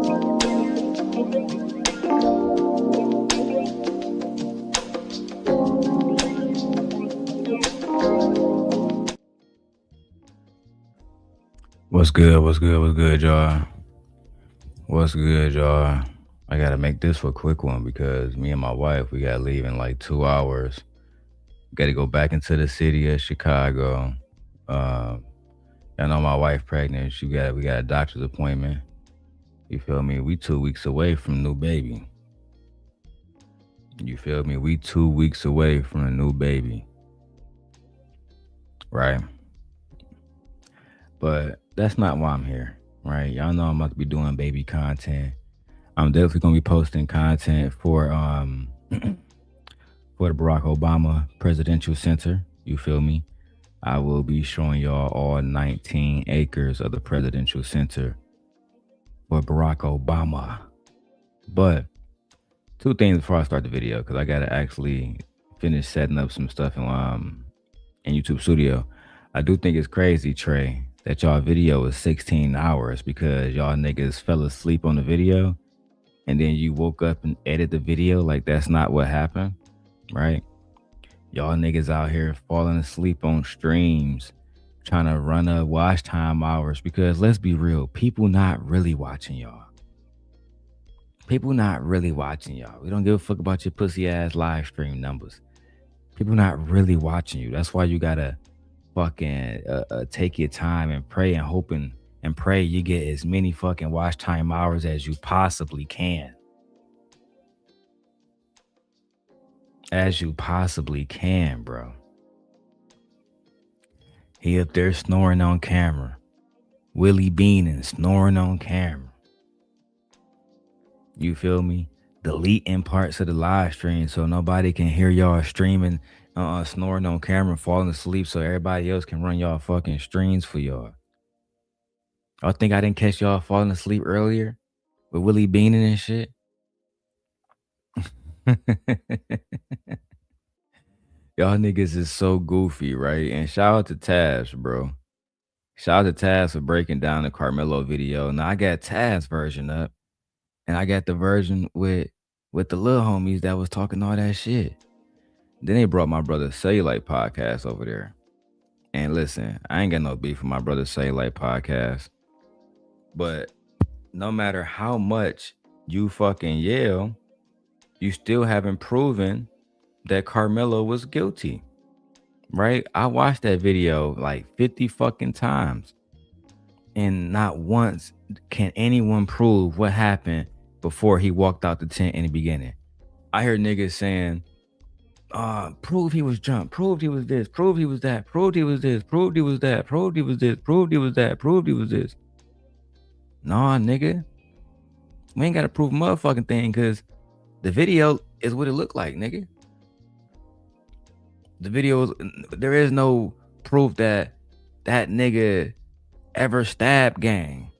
What's good? What's good? What's good, y'all? What's good, y'all? I gotta make this a quick one because me and my wife, we gotta leave in like 2 hours. Gotta go back into the city of Chicago. Um, I know my wife pregnant. We got a doctor's appointment. You feel me? We 2 weeks away from new baby. You feel me? We 2 weeks away from a new baby. Right? But that's not why I'm here. Right? Y'all know I'm about to be doing baby content. I'm definitely gonna be posting content for for the Barack Obama Presidential Center. You feel me? I will be showing y'all all 19 acres of the Presidential Center for Barack Obama. But two things before I start the video, because I gotta actually finish setting up some stuff in YouTube Studio. I do think it's crazy, Trey, that y'all video is 16 hours because y'all niggas fell asleep on the video and then you woke up and edit the video like that's not what happened, right? Y'all niggas out here falling asleep on streams, trying to run up watch time hours because let's be real, people not really watching y'all. People not really watching y'all. We don't give a fuck about your pussy ass live stream numbers. People not really watching you. That's why you gotta fucking take your time and pray and hoping and pray you get as many fucking watch time hours as you possibly can. As you possibly can, bro. He up there snoring on camera. Willie Beanin snoring on camera. You feel me? Deleting parts of the live stream so nobody can hear y'all streaming, snoring on camera, falling asleep so everybody else can run y'all fucking streams for y'all. I think I didn't catch y'all falling asleep earlier with Willie Beanin and shit. Y'all niggas is so goofy, right? And shout out to Taz, bro. Shout out to Taz for breaking down the Karmelo video. Now I got Taz version up, and I got the version with the little homies that was talking all that shit. Then they brought my brother Cellulite podcast over there. And listen, I ain't got no beef with my brother Cellulite podcast. But no matter how much you fucking yell, you still haven't proven that Karmelo was guilty, right? I watched that video like 50 fucking times, and not once can anyone prove what happened before he walked out the tent in the beginning. I heard niggas saying, prove he was drunk, proved he was this, proved he was that, proved he was this, proved he was that, proved he was this, proved he was that, proved he was this. Nah, nigga. We ain't gotta prove a motherfucking thing because the video is what it looked like, nigga. The video, there is no proof that that nigga ever stabbed gang.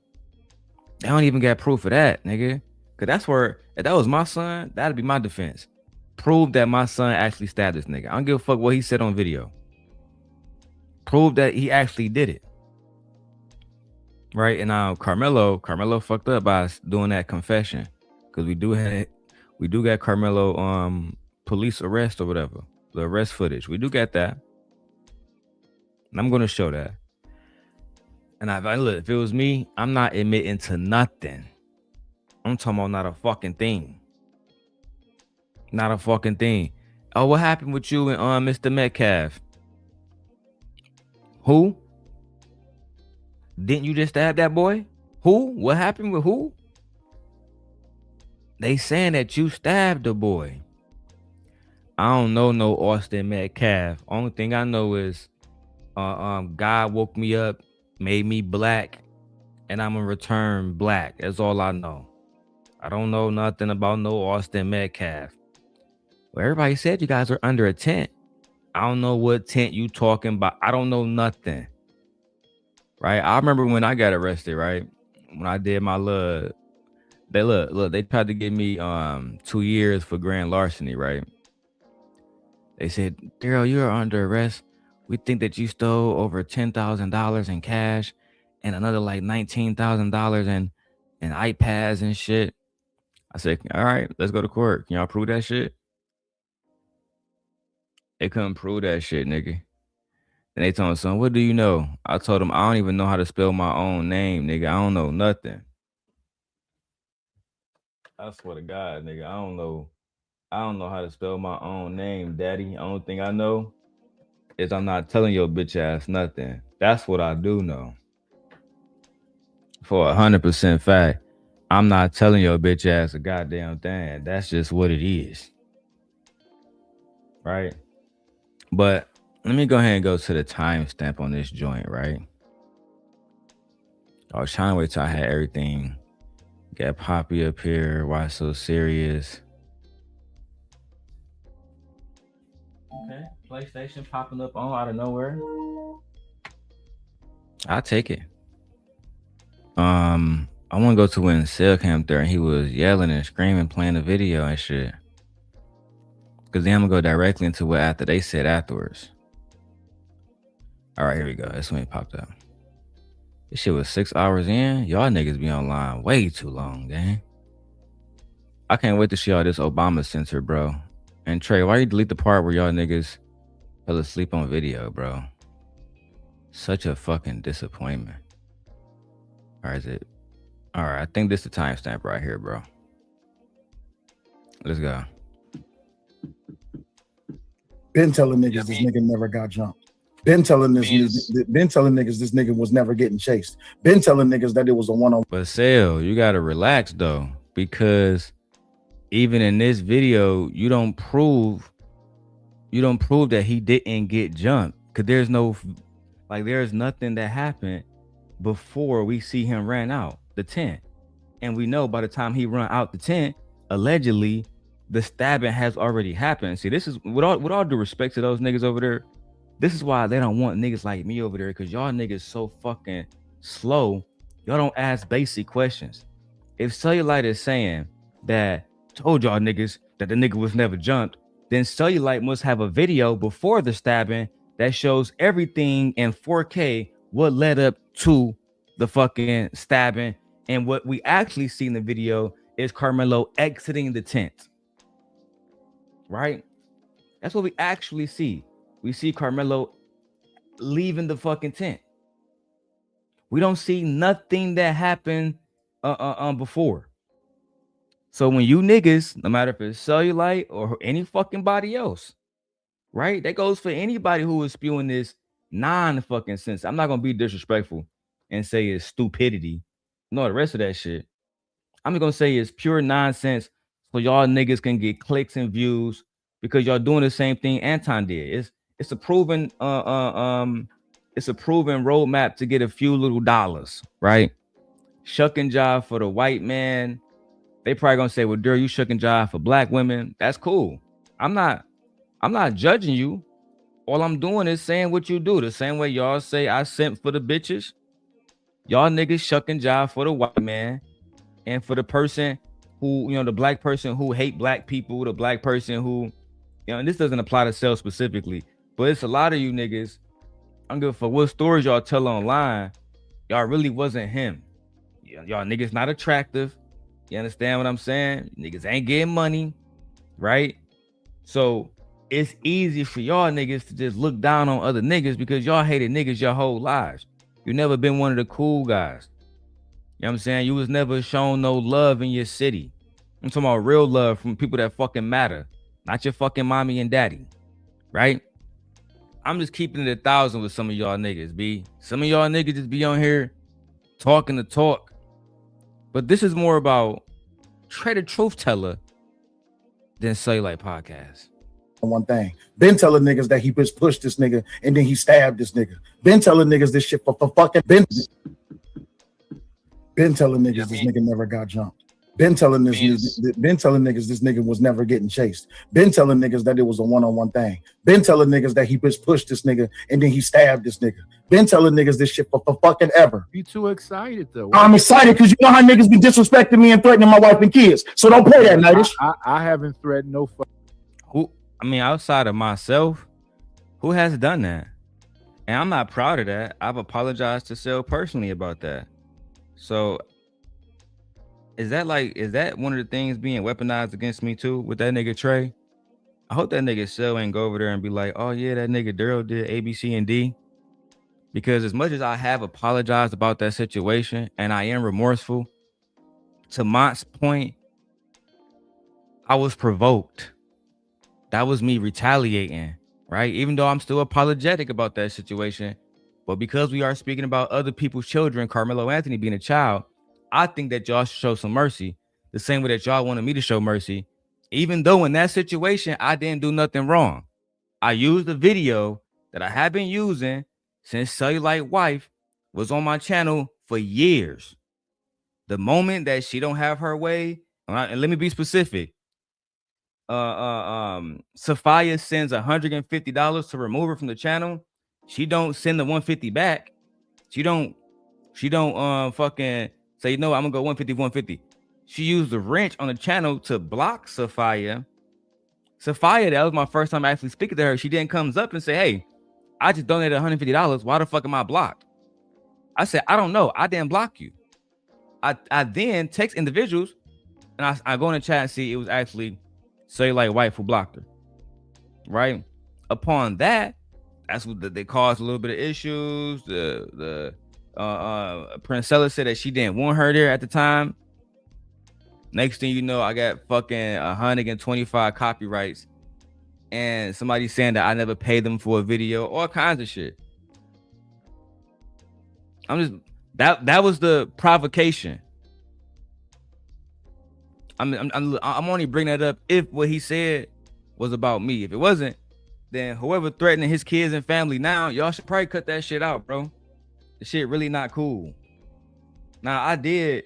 They don't even got proof of that, nigga. Cause that's where, if that was my son, that'd be my defense. Prove that my son actually stabbed this nigga. I don't give a fuck what he said on video. Prove that he actually did it. Right? And now Karmelo fucked up by doing that confession. Cause we do got Karmelo police arrest or whatever. The arrest footage. We do get that. And I'm gonna show that. And if it was me, I'm not admitting to nothing. I'm talking about not a fucking thing. Not a fucking thing. Oh, what happened with you and Mr. Metcalf? Who? Didn't you just stab that boy? Who? What happened with who? They saying that you stabbed the boy. I don't know no Austin Metcalf. Only thing I know is God woke me up, made me black, and I'm gonna return black. That's all I know. I don't know nothing about no Austin Metcalf. Well, everybody said you guys are under a tent. I don't know what tent you talking about. I don't know nothing. Right? I remember when I got arrested, right? When I did my they tried to give me 2 years for grand larceny, right? They said, Darrel, you are under arrest. We think that you stole over $10,000 in cash and another like $19,000 and iPads and shit. I said, all right, let's go to court. Can y'all prove that shit? They couldn't prove that shit, nigga. And they told me, son, what do you know? I told them, I don't even know how to spell my own name, nigga. I don't know nothing. I swear to God, nigga, I don't know. I don't know how to spell my own name, daddy. Only thing I know is I'm not telling your bitch ass nothing. That's what I do know. For 100% fact, I'm not telling your bitch ass a goddamn thing. That's just what it is. Right? But let me go ahead and go to the timestamp on this joint, right? I was trying to wait till I had everything. Got Poppy up here. Why so serious? Okay, PlayStation popping up on out of nowhere. I'll take it. I want to go to when Cell came there and he was yelling and screaming, playing the video and shit. Cause then I'm gonna go directly into what after they said afterwards. All right, here we go. That's when it popped up. This shit was 6 hours in. Y'all niggas be online way too long, gang. I can't wait to see all this Obama censor, bro. And Trey, why you delete the part where y'all niggas fell asleep on video, bro? Such a fucking disappointment. Or is it? All right, I think this is the timestamp right here, bro. Let's go. Been telling niggas this nigga never got jumped. Been telling niggas this nigga was never getting chased. Been telling niggas that it was a one-on-one. But Sale, you gotta relax though, because even in this video, you don't prove that he didn't get jumped. Cause there's nothing that happened before we see him ran out the tent. And we know by the time he run out the tent, allegedly, the stabbing has already happened. See, this is with all due respect to those niggas over there. This is why they don't want niggas like me over there, because y'all niggas so fucking slow. Y'all don't ask basic questions. If Cellulite is saying that told y'all niggas that the nigga was never jumped, then Cellulite must have a video before the stabbing that shows everything in 4K what led up to the fucking stabbing. And what we actually see in the video is Karmelo exiting the tent. Right? That's what we actually see. We see Karmelo leaving the fucking tent. We don't see nothing that happened before. So when you niggas, no matter if it's Cellulite or any fucking body else, right? That goes for anybody who is spewing this non-fucking sense. I'm not gonna be disrespectful and say it's stupidity. No, the rest of that shit. I'm just gonna say it's pure nonsense, so y'all niggas can get clicks and views because y'all doing the same thing Anton did. It's a proven it's a proven roadmap to get a few little dollars, right? Shuck and jive for the white man. They probably gonna say, well, Darrel, you shuck and jive for black women. That's cool. I'm not judging you. All I'm doing is saying what you do. The same way y'all say I sent for the bitches. Y'all niggas shuck and jive for the white man. And for the person who, the black person who hate black people, the black person who, and this doesn't apply to Cell specifically, but it's a lot of you niggas. I don't give a fuck what stories y'all tell online. Y'all really wasn't him. Y'all niggas not attractive. You understand what I'm saying? Niggas ain't getting money, right? So it's easy for y'all niggas to just look down on other niggas because y'all hated niggas your whole lives. You never been one of the cool guys. You know what I'm saying? You was never shown no love in your city. I'm talking about real love from people that fucking matter, not your fucking mommy and daddy, right? I'm just keeping it 1,000 with some of y'all niggas, B. Some of y'all niggas just be on here talking the talk. But this is more about TrayTheTruthTeller than Cellulite Podcast. One thing. Been telling niggas that he pushed this nigga and then he stabbed this nigga. Been telling niggas this shit for fucking been telling niggas this nigga never got jumped. Been telling niggas this nigga was never getting chased. Been telling niggas that it was a one-on-one thing. Been telling niggas that he pushed this nigga and then he stabbed this nigga. Been telling niggas this shit for fucking ever. You too excited though. I'm excited because you know how niggas be disrespecting me and threatening my wife and kids. So don't play that, ladies. I haven't threatened no fuck. Outside of myself, who has done that? And I'm not proud of that. I've apologized to Cell personally about that. So is that one of the things being weaponized against me too with that nigga Trey? I hope that nigga Cell ain't go over there and be like, oh yeah, that nigga Darrel did A, B, C, and D. Because as much as I have apologized about that situation and I am remorseful, to Mont's point, I was provoked. That was me retaliating, right? Even though I'm still apologetic about that situation, but because we are speaking about other people's children, Karmelo Anthony being a child, I think that y'all should show some mercy the same way that y'all wanted me to show mercy, even though in that situation, I didn't do nothing wrong. I used the video that I have been using since Cellulite Wife was on my channel for years. The moment that she don't have her way, and let me be specific, Sophia sends $150 to remove her from the channel. She don't send the 150 back. She don't fucking say, no, I'm gonna go 150. She used the wrench on the channel to block Sophia. Sophia, that was my first time actually speaking to her. She then comes up and say, hey, I just donated $150. Why the fuck am I blocked? I said, I don't know. I didn't block you. I then text individuals and I go in the chat and see it was actually Cellulite Wife who blocked her. Right? Upon that, that's what they caused a little bit of issues. The Princella said that she didn't want her there at the time. Next thing you know, I got fucking 125 copyrights and somebody saying that I never paid them for a video, all kinds of shit. I'm just that was the provocation. I'm only bringing that up if what he said was about me. If it wasn't, then whoever threatening his kids and family now, y'all should probably cut that shit out, bro. The shit really not cool. Now I did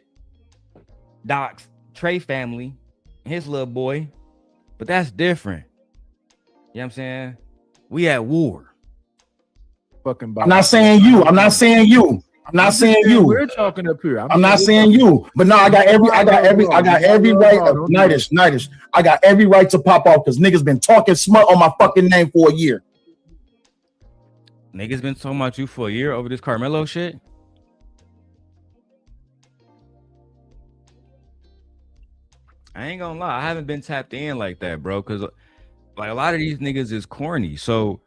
dox Trey family, his little boy, but that's different. You know what I'm saying? We at war. Fucking. I'm not saying you. I'm not saying you. I'm not saying you. We're talking up here. I'm not saying you. But no, I got every right of Nightish. I got every right to pop off because niggas been talking smut on my fucking name for a year. Niggas been talking about you for a year over this Karmelo shit. I ain't gonna lie, I haven't been tapped in like that, bro. Cause like a lot of these niggas is corny. So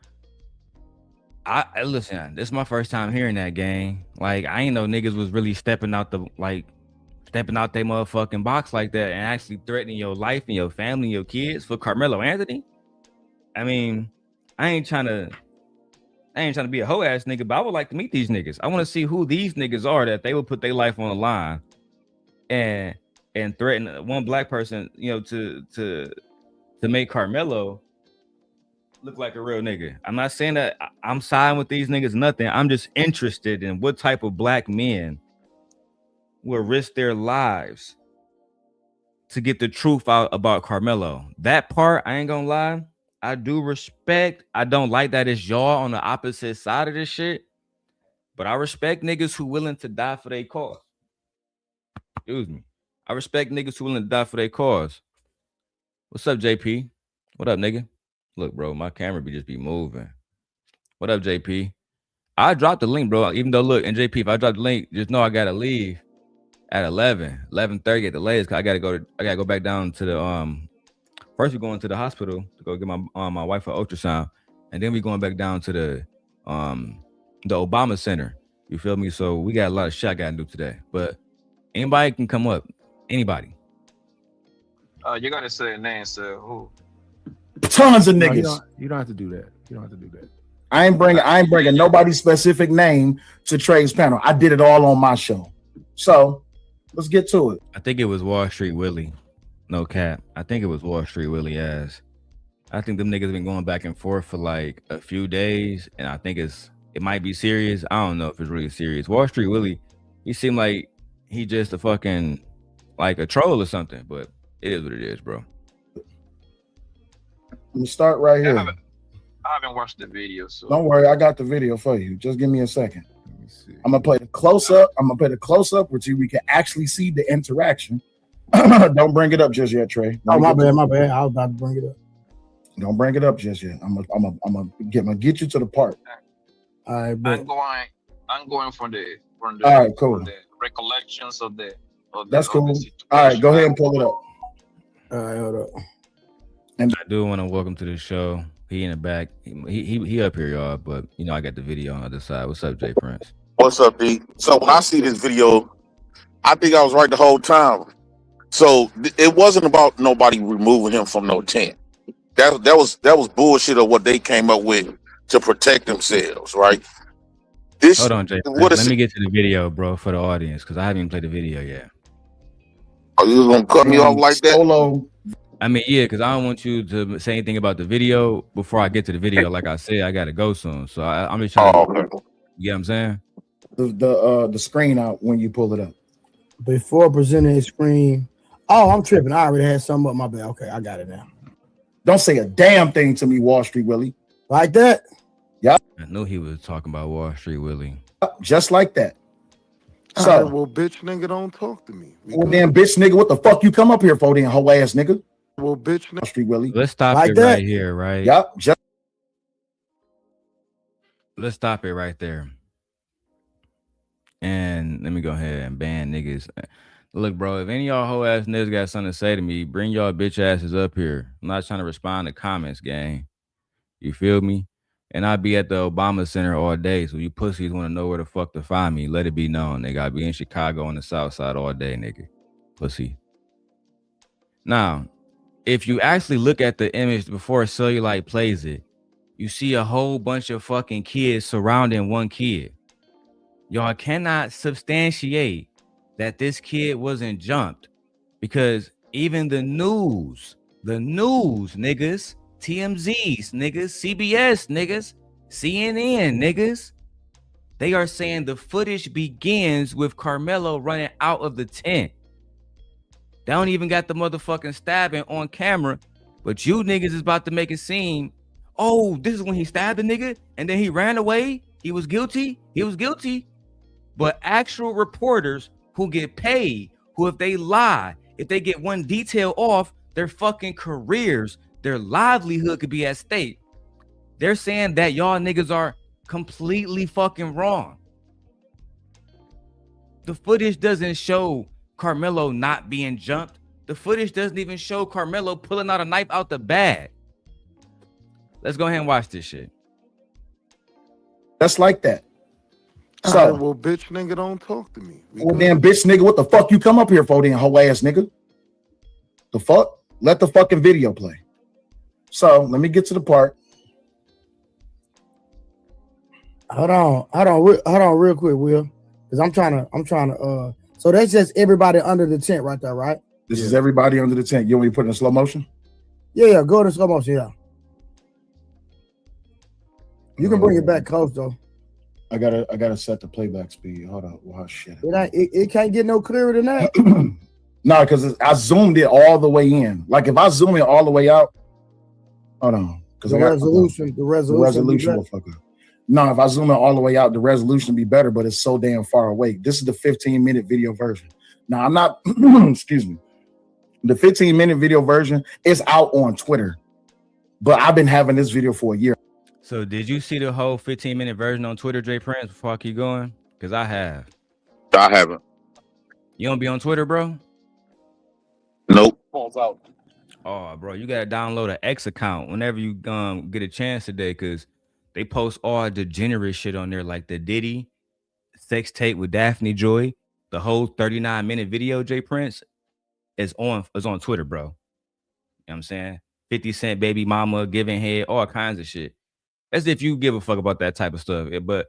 I listen, this is my first time hearing that, gang. Like I ain't know niggas was really stepping out their motherfucking box like that and actually threatening your life and your family and your kids for Karmelo Anthony. I mean, I ain't trying to be a hoe ass nigga, but I would like to meet these niggas. I want to see who these niggas are that they would put their life on the line and threaten one black person, you know, to make Karmelo look like a real nigga. I'm not saying that I'm siding with these niggas, nothing. I'm just interested in what type of black men will risk their lives to get the truth out about Karmelo. That part, I ain't gonna lie, I do respect. I don't like that it's y'all on the opposite side of this shit, but I respect niggas who willing to die for their cause. Excuse me. I respect niggas who willing to die for their cause. What's up, JP? What up, nigga? Look, bro, my camera just be moving. What up, JP? I dropped the link, bro. Even though, look, and JP, if I drop the link, just know I gotta leave at 11:30 at the latest. Cause I gotta go back down to the first we're going to the hospital to go get my wife an ultrasound, and then we going back down to the Obama Center. You feel me? So we got a lot of shit I gotta do today. But anybody can come up. Anybody. You gotta say a name, sir. Who? Tons of niggas. You don't have to do that. You don't have to do that. I ain't bringing nobody's specific name to Trey's panel. I did it all on my show. So let's get to it. I think it was Wall Street Willie. No cap. I think it was Wall Street Willie ass. I think them niggas been going back and forth for like a few days, and I think it might be serious. I don't know if it's really serious. Wall Street Willie, he seemed like he just a fucking like a troll or something, but it is what it is, bro. Let me start right here. I haven't watched the video, so don't worry, I got the video for you. Just give me a second. Let me see. I'm gonna play the close up. With you. We can actually see the interaction. Don't bring it up just yet, Trey. Oh, my bad. I was about to bring it up. Don't bring it up just yet. I'm gonna get you to the part. All right, but I'm going from the all right, cool. The recollections of the That's cool. All right, go ahead and pull it up. All right, hold up. And I do want to welcome to the show. He in the back. He up here, y'all. But you know, I got the video on the other side. What's up, Jay Prince? What's up, D? So when I see this video, I think I was right the whole time. So it wasn't about nobody removing him from no tent. That was bullshit of what they came up with to protect themselves, right? Hold on, Jay. Let me get to the video, bro, for the audience, because I haven't even played the video yet. Are you gonna cut me off like that? Solo. I mean, yeah, because I don't want you to say anything about the video before I get to the video. Like I said, I gotta go soon, so I'm just trying to. Okay. You get what I'm saying? The screen out when you pull it up. Before presenting a screen. Oh, I'm tripping. I already had something up my bad. Okay, I got it now. Don't say a damn thing to me, Wall Street Willie. Like that? Yep. I knew he was talking about Wall Street Willie. Just like that. So, right, well, bitch, nigga, don't talk to me. Well, then, bitch, nigga, what the fuck you come up here for, then, hoe ass nigga? Well, bitch, Wall Street Willie. Let's stop Like it that? right here, right? Yep. Let's stop it right there. And let me go ahead and ban niggas. Look, bro, if any of y'all hoe ass niggas got something to say to me, bring y'all bitch asses up here. I'm not trying to respond to comments, gang. You feel me? And I'll be at the Obama Center all day. So you pussies want to know where the fuck to find me, let it be known, nigga. I'll be in Chicago on the south side all day, nigga. Pussy. Now, if you actually look at the image before Cellulite plays it, you see a whole bunch of fucking kids surrounding one kid. Y'all cannot substantiate that this kid wasn't jumped, because even the news, niggas, TMZs, niggas, CBS, niggas, CNN, niggas, they are saying the footage begins with Karmelo running out of the tent. They don't even got the motherfucking stabbing on camera, but you niggas is about to make it seem, oh, this is when he stabbed the nigga and then he ran away. He was guilty. But actual reporters who get paid, who if they lie, if they get one detail off, their fucking careers, their livelihood could be at stake. They're saying that y'all niggas are completely fucking wrong. The footage doesn't show Karmelo not being jumped. The footage doesn't even show Karmelo pulling out a knife out the bag. Let's go ahead and watch this shit. That's like that. So, right, well, bitch, nigga, don't talk to me. Well, then, bitch, nigga, what the fuck you come up here for, then, hoe ass nigga? The fuck? Let the fucking video play. So, let me get to the part. Hold on, real quick, Will, because I'm trying to. So that's just everybody under the tent right there, right? This is everybody under the tent. You want me to put it in slow motion? Yeah, go to slow motion. Yeah. You can bring it back close though. I gotta set the playback speed. Hold on. Wow, shit. It can't get no clearer than that. No, because I zoomed it all the way in. Like if I zoom it all the way out, hold on. Because the resolution will fuck up. No, if I zoom it all the way out, the resolution will be better, but it's so damn far away. This is the 15-minute video version. Now I'm not excuse me. The 15-minute video version is out on Twitter, but I've been having this video for a year. So did you see the whole 15-minute version on Twitter, Jay Prince, before I keep going? Because I have. I haven't. You don't be on Twitter, bro? Nope. Oh, bro, you gotta download an X account whenever you get a chance today, because they post all degenerate shit on there, like the Diddy sex tape with Daphne Joy. The whole 39-minute video, Jay Prince, is on Twitter, bro. You know what I'm saying? 50 Cent baby mama giving head, all kinds of shit. As if you give a fuck about that type of stuff. But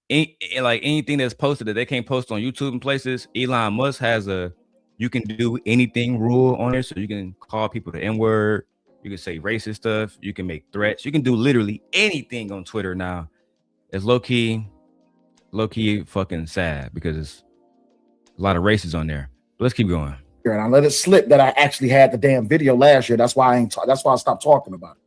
like anything that's posted that they can't post on YouTube and places, Elon Musk has a you can do anything rule on there. So you can call people the N-word, you can say racist stuff, you can make threats, you can do literally anything on Twitter now. It's low-key fucking sad because it's a lot of races on there. But let's keep going. And I let it slip that I actually had the damn video last year. That's why I stopped talking about it.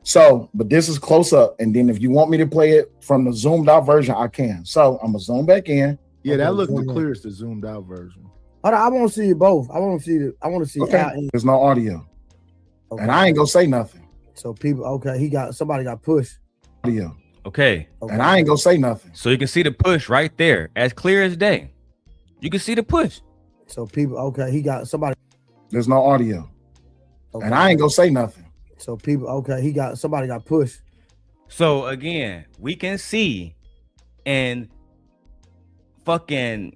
So, but this is close up, and then if you want me to play it from the zoomed out version, I can. So I'm gonna zoom back in. Yeah, that looks the clearest, the zoomed out version. Hold on, I want to see both. I want to see. Okay. There's no audio, and I ain't gonna say nothing. So people, okay, somebody got pushed. Audio. Okay, and I ain't gonna say nothing. So you can see the push right there, as clear as day. You can see the push. So people, okay, he got somebody. There's no audio. Okay. And I ain't gonna say nothing. So people, okay, he got somebody got pushed. So again, we can see and fucking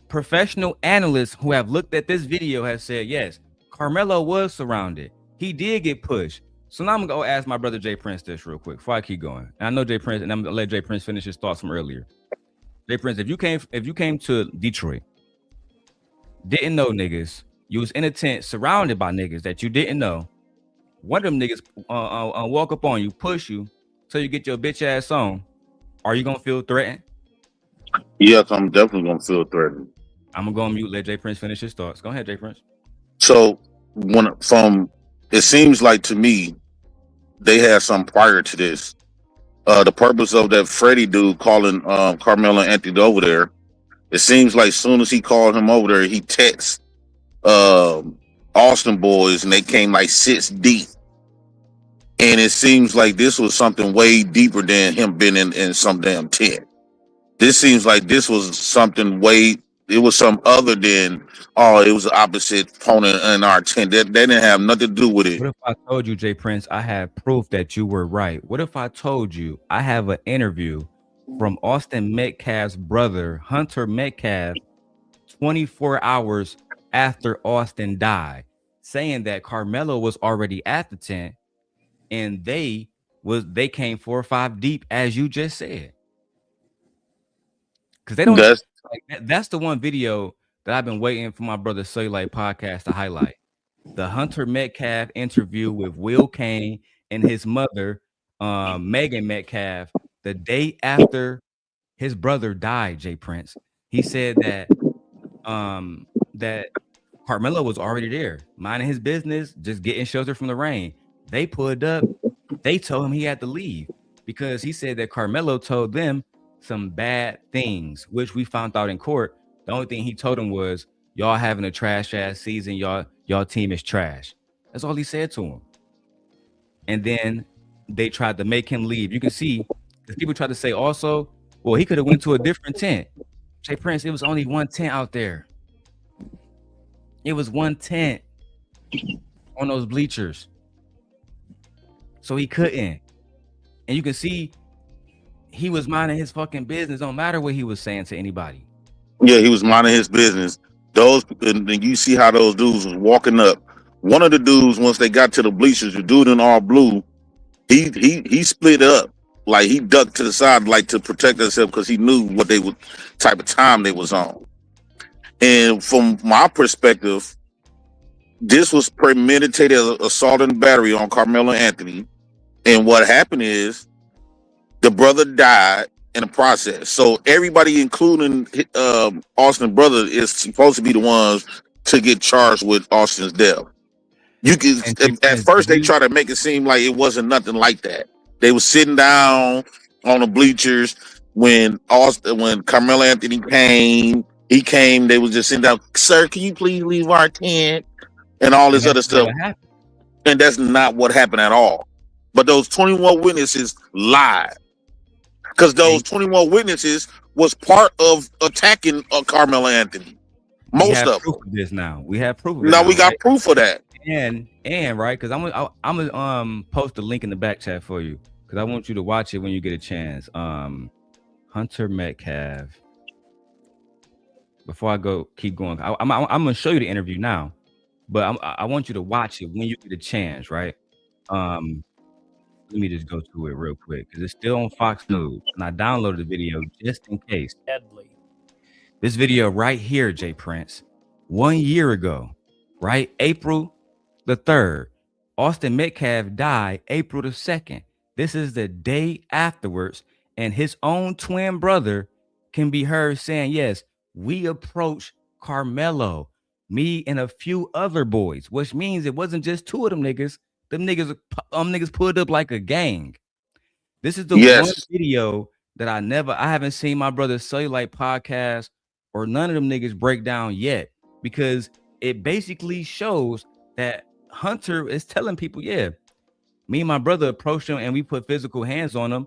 professional analysts who have looked at this video have said, yes, Karmelo was surrounded. He did get pushed. So now I'm gonna go ask my brother Jay Prince this real quick before I keep going. And I know Jay Prince, and I'm gonna let Jay Prince finish his thoughts from earlier. Jay Prince, if you came to Detroit, didn't know niggas, you was in a tent surrounded by niggas that you didn't know. One of them niggas walk up on you, push you, till you get your bitch ass on. Are you gonna feel threatened? Yes, I'm definitely gonna feel threatened. I'm gonna go on mute. Let Jay Prince finish his thoughts. Go ahead, Jay Prince. So it seems like to me they had some prior to this. The purpose of that Freddie dude calling Karmelo Anthony over there, it seems like as soon as he called him over there, he texted Austin boys, and they came like 6 deep. And it seems like this was something way deeper than him being in some damn tent. This seems like this was something it was some other than, it was the opposite opponent in our tent. That didn't have nothing to do with it. What if I told you, Jay Prince, I have proof that you were right? What if I told you I have an interview from Austin Metcalf's brother, Hunter Metcalf, 24 hours after Austin died, saying that Karmelo was already at the tent and they came 4 or 5 deep, as you just said. Because they don't that's the one video that I've been waiting for my brother Cellulite podcast to highlight. The Hunter Metcalf interview with Will Kane and his mother, Megan Metcalf, the day after his brother died, Jay Prince. He said that that Karmelo was already there, minding his business, just getting shelter from the rain. They pulled up. They told him he had to leave because he said that Karmelo told them some bad things, which we found out in court. The only thing he told him was, y'all having a trash ass season, y'all team is trash. That's all he said to him. And then they tried to make him leave. You can see, because people tried to say also, well, he could have went to a different tent. Jay Prince, it was only one tent out there. It was one tent on those bleachers. So he couldn't. And you can see he was minding his fucking business. Don't matter what he was saying to anybody. Yeah, he was minding his business. And you see how those dudes was walking up. One of the dudes, once they got to the bleachers, the dude in all blue, he split up. Like he ducked to the side, like to protect himself, because he knew what type of time they was on. And from my perspective, this was premeditated assault and battery on Karmelo Anthony. And what happened is the brother died in the process. So everybody, including Austin's brother, is supposed to be the ones to get charged with Austin's death. You can at first they try to make it seem like it wasn't nothing like that. They were sitting down on the bleachers when Karmelo Anthony came. He came. They was just sitting down. Sir, can you please leave our tent? And all this other stuff. And that's not what happened at all. But those 21 witnesses lied. Because those 21 witnesses was part of attacking Karmelo Anthony. Most of proof of this now. We have proof of it. Now we got proof of that. And right, because I'm gonna post the link in the back chat for you, because I want you to watch it when you get a chance. Hunter Metcalf. Before I keep going, I'm gonna show you the interview now, but I want you to watch it when you get a chance, right? Let me just go to it real quick because it's still on Fox News, and I downloaded the video just in case. Deadly. This video right here, Jay Prince, 1 year ago, right? April the 3rd. Austin Metcalf died April the 2nd. This is the day afterwards, and his own twin brother can be heard saying, yes, we approached Karmelo, me and a few other boys, which means it wasn't just 2 of them niggas. Them niggas pulled up like a gang. This is the one video that I haven't seen my brother Cellulite podcast or none of them niggas break down yet, because it basically shows that Hunter is telling people, yeah, me and my brother approached him and we put physical hands on him,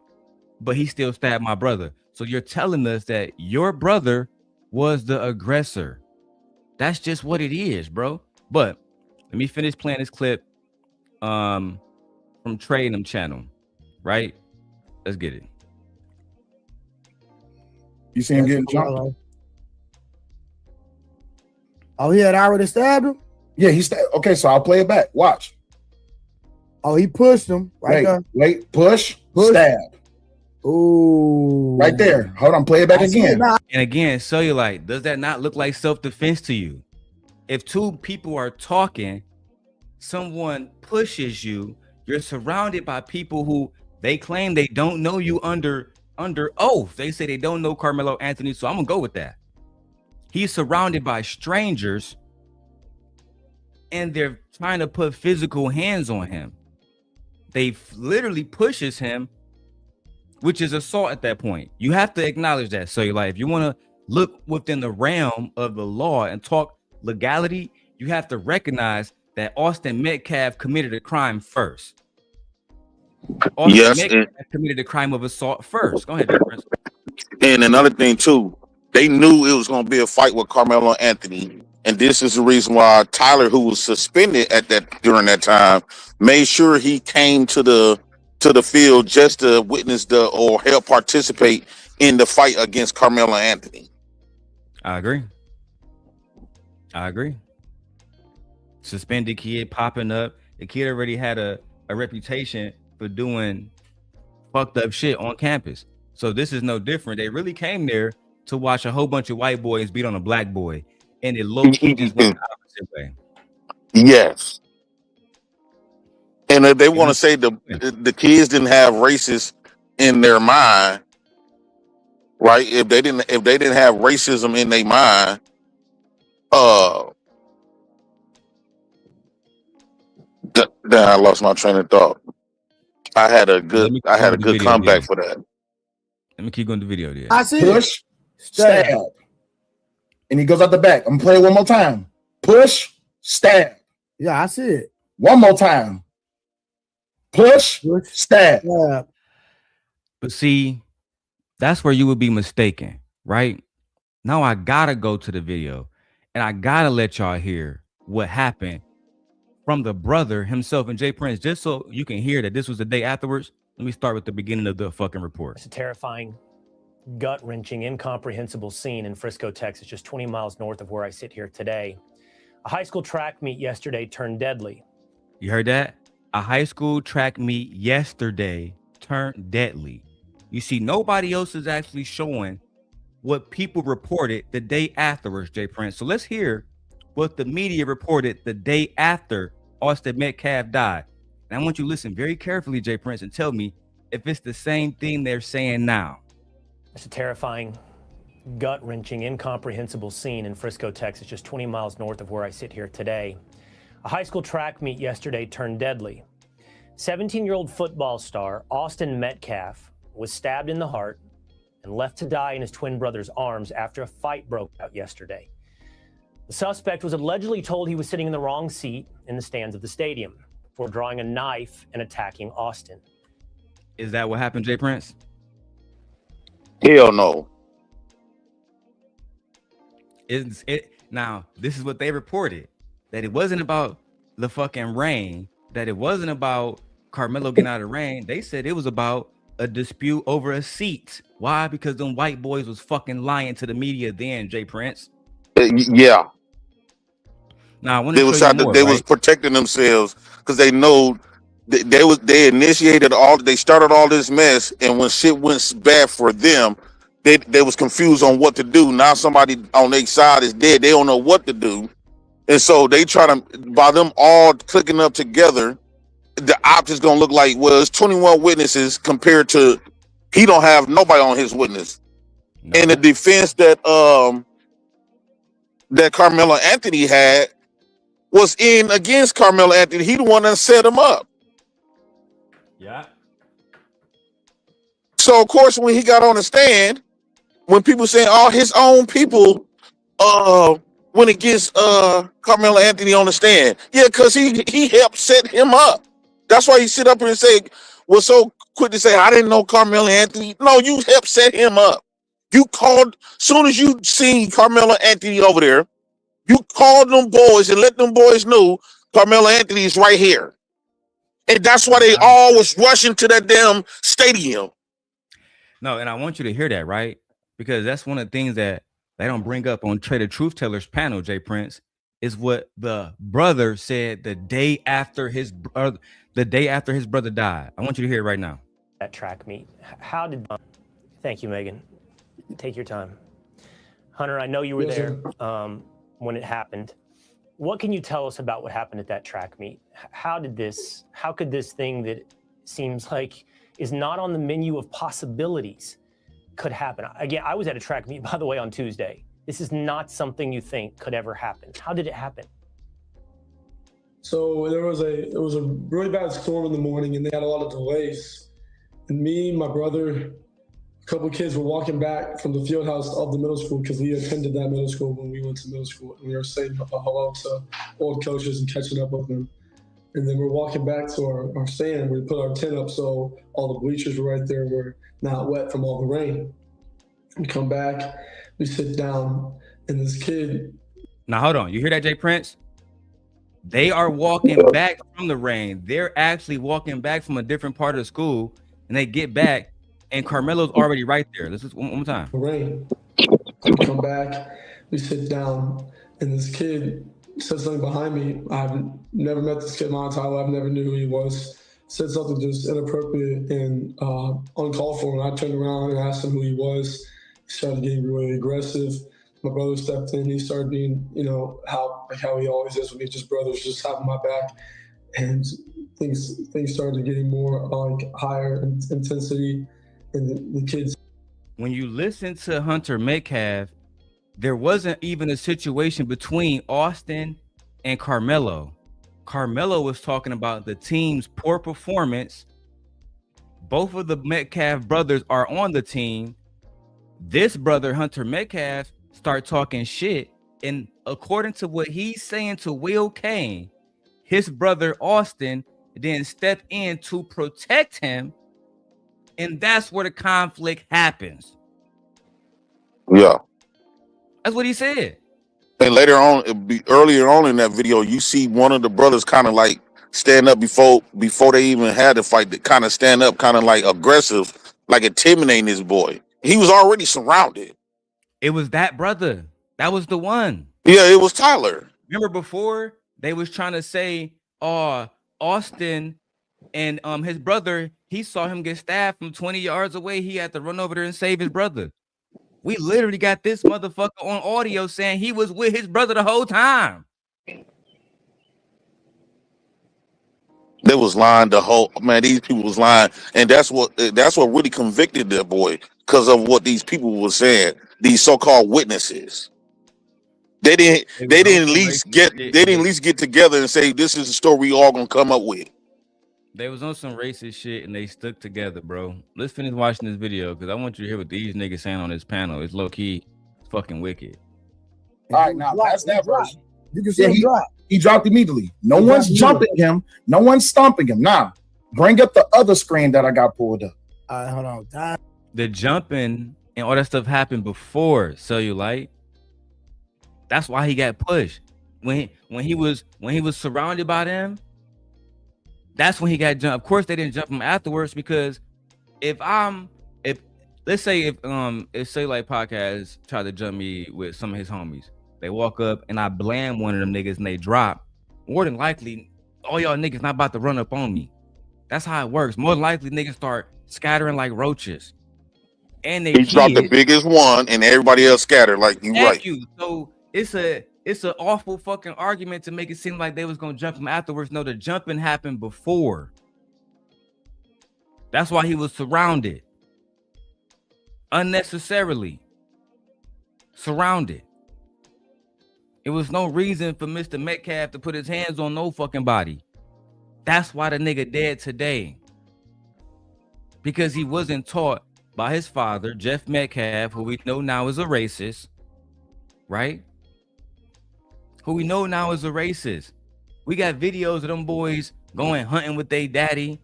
but he still stabbed my brother. So you're telling us that your brother was the aggressor. That's just what it is, bro. But let me finish playing this clip from Trey and them channel, right? Let's get it. You see him getting jumped? Oh, he had already stabbed him? Yeah, he stabbed. Okay, so I'll play it back. Watch. Oh, he pushed him right there. Wait, push, stab. Ooh. Right there. Hold on, play it back again. And again, Cellulite, does that not look like self-defense to you? If two people are talking, someone pushes you, you're surrounded by people who they claim they don't know you under oath. They say they don't know Karmelo Anthony, so I'm gonna go with that. He's surrounded by strangers and they're trying to put physical hands on him. They literally pushes him, which is assault at that point. You have to acknowledge that. So you're like, if you want to look within the realm of the law and talk legality, you have to recognize that Austin Metcalf committed a crime first. Metcalf committed a crime of assault first. Go ahead, Prince. And another thing too, they knew it was going to be a fight with Karmelo Anthony, and this is the reason why Tyler, who was suspended during that time, made sure he came to the field just to witness or help participate in the fight against Karmelo Anthony. I agree. Suspended kid popping up. The kid already had a reputation for doing fucked up shit on campus. So this is no different. They really came there to watch a whole bunch of white boys beat on a black boy. And it low-key just went the opposite way. Yes. And if they want to say the kids didn't have racists in their mind, right? If they didn't have racism in their mind, I lost my train of thought. I had a good comeback for that. Let me keep going to the video there. I see push, stab. And he goes out the back. I'm gonna play it one more time. Push, stab. Yeah, I see it. One more time. Push, stab. Yeah. But see, that's where you would be mistaken, right? Now I gotta go to the video and I gotta let y'all hear what happened from the brother himself and Jay Prince, just so you can hear that this was the day afterwards. Let me start with the beginning of the fucking report. It's a terrifying, gut-wrenching, incomprehensible scene in Frisco, Texas, just 20 miles north of where I sit here today. A high school track meet yesterday turned deadly. You heard that? A high school track meet yesterday turned deadly. You see, nobody else is actually showing what people reported the day afterwards, Jay Prince. So let's hear what the media reported the day after Austin Metcalf died. And I want you to listen very carefully, Jay Prince, and tell me if it's the same thing they're saying now. It's a terrifying, gut-wrenching, incomprehensible scene in Frisco, Texas, just 20 miles north of where I sit here today. A high school track meet yesterday turned deadly. 17-year-old football star Austin Metcalf was stabbed in the heart and left to die in his twin brother's arms after a fight broke out yesterday. The suspect was allegedly told he was sitting in the wrong seat in the stands of the stadium before drawing a knife and attacking Austin. Is that what happened, Jay Prince? Hell no. Now, this is what they reported, that it wasn't about the fucking rain, that it wasn't about Karmelo getting out of the rain. They said it was about a dispute over a seat. Why? Because them white boys was fucking lying to the media then, Jay Prince. Yeah. Now, I want to show you more, they was protecting themselves because they know they initiated they started all this mess, and when shit went bad for them, they was confused on what to do. Now somebody on their side is dead. They don't know what to do. And so they try to, by them all clicking up together, the ops is going to look like, well, it's 21 witnesses compared to he don't have nobody on his witness. No. And the defense that Karmelo Anthony had was in against Karmelo Anthony. He the one that set him up. Yeah. So, of course, when he got on the stand, when people saying all his own people went against Karmelo Anthony on the stand. Yeah, because he helped set him up. That's why he sit up here and say, was so quick to say, I didn't know Karmelo Anthony. No, you helped set him up. You called, soon as you seen Karmelo Anthony over there, you called them boys and let them boys know Karmelo Anthony is right here. And that's why they all was rushing to that damn stadium. No, and I want you to hear that, right? Because that's one of the things that they don't bring up on TrayTheTruthTeller's panel, Jay Prince, is what the brother said the day after his brother died. I want you to hear it right now. That track meet. How did? Thank you, Megan. Take your time, Hunter. I know you were there when it happened. What can you tell us about what happened at that track meet? How could this thing that seems like is not on the menu of possibilities could happen? Again, I was at a track meet, by the way, on Tuesday. This is not something you think could ever happen. How did it happen? So it was a really bad storm in the morning, and they had a lot of delays. And me, my brother, a couple of kids were walking back from the field house of the middle school because we attended that middle school when we went to middle school. And we were saying hello to old coaches and catching up with them. And then we're walking back to our stand. We put our tent up so all the bleachers were right there. We're not wet from all the rain. We come back, we sit down, and this kid. Now, hold on. You hear that, Jay Prince? They are walking back from the rain. They're actually walking back from a different part of the school, and they get back, and Karmelo's already right there. This is one more time. Rain. We come back, we sit down, and this kid said something behind me. I've never met this kid in my entire life. Never knew who he was. Said something just inappropriate and uncalled for. And I turned around and asked him who he was. He started getting really aggressive. My brother stepped in. He started being, how he always is with me, just brothers, just having my back. And things started getting more higher intensity. And the kids. When you listen to Hunter Metcalf, there wasn't even a situation between Austin and Karmelo. Karmelo was talking about the team's poor performance. Both of the Metcalf brothers are on the team. This brother, Hunter Metcalf, start talking shit. And according to what he's saying to Will Kane, his brother Austin then stepped in to protect him. And that's where the conflict happens. Yeah. That's what he said. And later on, earlier on in that video, you see one of the brothers kind of like stand up before they even had the fight, that kind of stand up, kind of like aggressive, like intimidating this boy. He was already surrounded. It was that brother. That was the one. Yeah, it was Tyler. Remember before they was trying to say, Austin and his brother, he saw him get stabbed from 20 yards away. He had to run over there and save his brother. We literally got this motherfucker on audio saying he was with his brother the whole time. They was lying these people was lying. And that's what really convicted that boy, because of what these people were saying, these so-called witnesses. They didn't at least get together and say, this is the story we all gonna come up with. They was on some racist shit and they stuck together, bro. Let's finish watching this video because I want you to hear what these niggas saying on this panel. It's low key, it's fucking wicked. All right, now that's that version. You can see him drop. He dropped immediately. No one's jumping him. No one's stomping him. Nah, bring up the other screen that I got pulled up. All right, hold on. The jumping and all that stuff happened before Cellulite. That's why he got pushed. When he was surrounded by them, that's when he got jumped. Of course, they didn't jump him afterwards, because if let's say if Cellulite Podcast tried to jump me with some of his homies, they walk up and I blam one of them niggas and they drop, more than likely all y'all niggas not about to run up on me. That's how it works. More than likely niggas start scattering like roaches. And he dropped the biggest one and everybody else scattered like you. Right. So it's an awful fucking argument to make it seem like they was gonna jump him afterwards. No, the jumping happened before. That's why he was surrounded. Unnecessarily surrounded. It was no reason for Mr. Metcalf to put his hands on no fucking body. That's why the nigga dead today. Because he wasn't taught by his father, Jeff Metcalf, who we know now is a racist, right? Who we know now is a racist. We got videos of them boys going hunting with their daddy,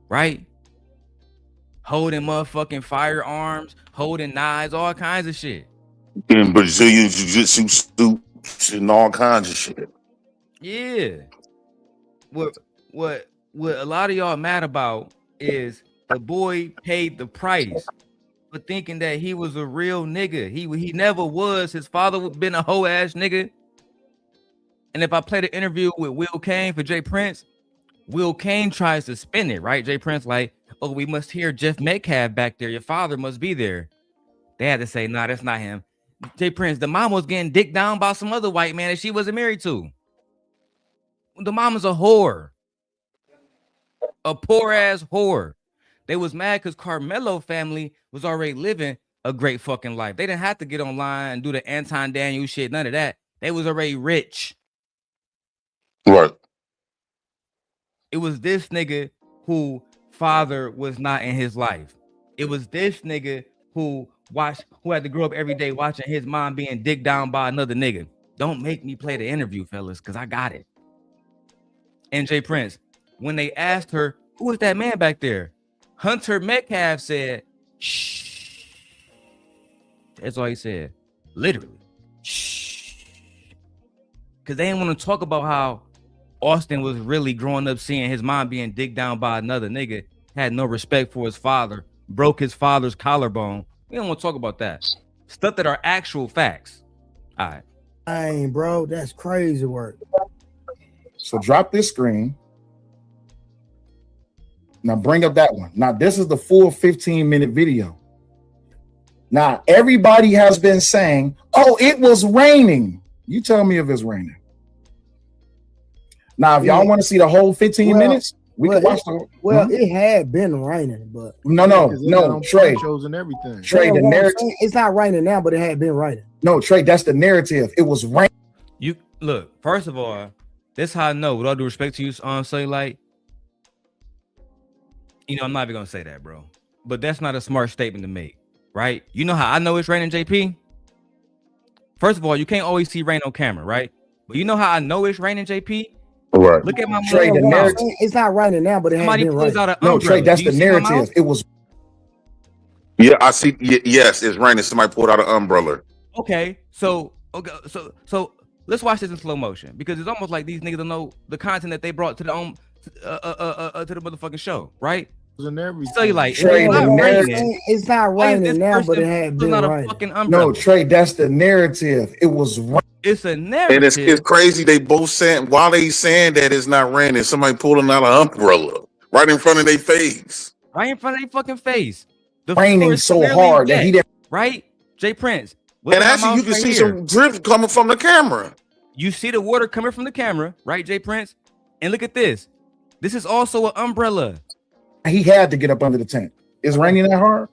right? holding motherfucking firearms, holding knives, all kinds of shit. In Brazilian jiu-jitsu suits and all kinds of shit. Yeah. What a lot of y'all mad about is the boy paid the price for thinking that he was a real nigga. He never was. His father been a hoe ass nigga. And if I play the interview with Will Kane for Jay Prince, Will Kane tries to spin it, right? Jay Prince like, oh, we must hear Jeff Metcalf back there. Your father must be there. They had to say, nah, that's not him. Jay Prince, the mom was getting dicked down by some other white man that she wasn't married to. The mom is a whore. A poor ass whore. They was mad because Karmelo family was already living a great fucking life. They didn't have to get online and do the Anton Daniel shit, none of that. They was already rich. Right. It was this nigga who father was not in his life. It was this nigga who had to grow up every day watching his mom being dicked down by another nigga. Don't make me play the interview, fellas, because I got it. And Jay Prince, when they asked her, who is that man back there? Hunter Metcalf said, shh. That's all he said. Literally. Shh. Because they didn't want to talk about how Austin was really growing up seeing his mom being digged down by another nigga, had no respect for his father, broke his father's collarbone. We don't want to talk about that. Stuff that are actual facts. All right. Dang, bro, that's crazy work. So drop this screen. Now bring up that one. Now this is the full 15-minute video. Now everybody has been saying, oh, it was raining. You tell me if it's raining. Now, if y'all want to see the whole 15 minutes, we can watch the. It had been raining, but no, Trey. Shows and everything. Trey, the narrative. It's not raining now, but it had been raining. No, Trey, that's the narrative. It was raining. You look. First of all, this how I know. With all due respect to you, say like, I'm not even gonna say that, bro. But that's not a smart statement to make, right? You know how I know it's raining, JP? First of all, you can't always see rain on camera, right? But you know how I know it's raining, JP? Right. Look at my Trey, the narrative. It's not raining now, but it had been raining. No, Trey, that's the narrative. It was. Yeah, I see. Yes, it's raining. Somebody pulled out an umbrella. Okay, so let's watch this in slow motion because it's almost like these niggas don't know the content that they brought to the to the motherfucking show, right? And everything. So you like Trey, it's not raining now, but it had been raining. No, Trey, that's the narrative. It was raining. It's a narrative. And it's crazy. They both saying while they saying that it's not raining, somebody pulling out an umbrella right in front of their face. Right in front of their fucking face. The raining so hard that he didn't. Right, Jay Prince. And actually, you can see some drift coming from the camera. You see the water coming from the camera, right, Jay Prince? And look at this. This is also an umbrella. He had to get up under the tent. Is raining that hard?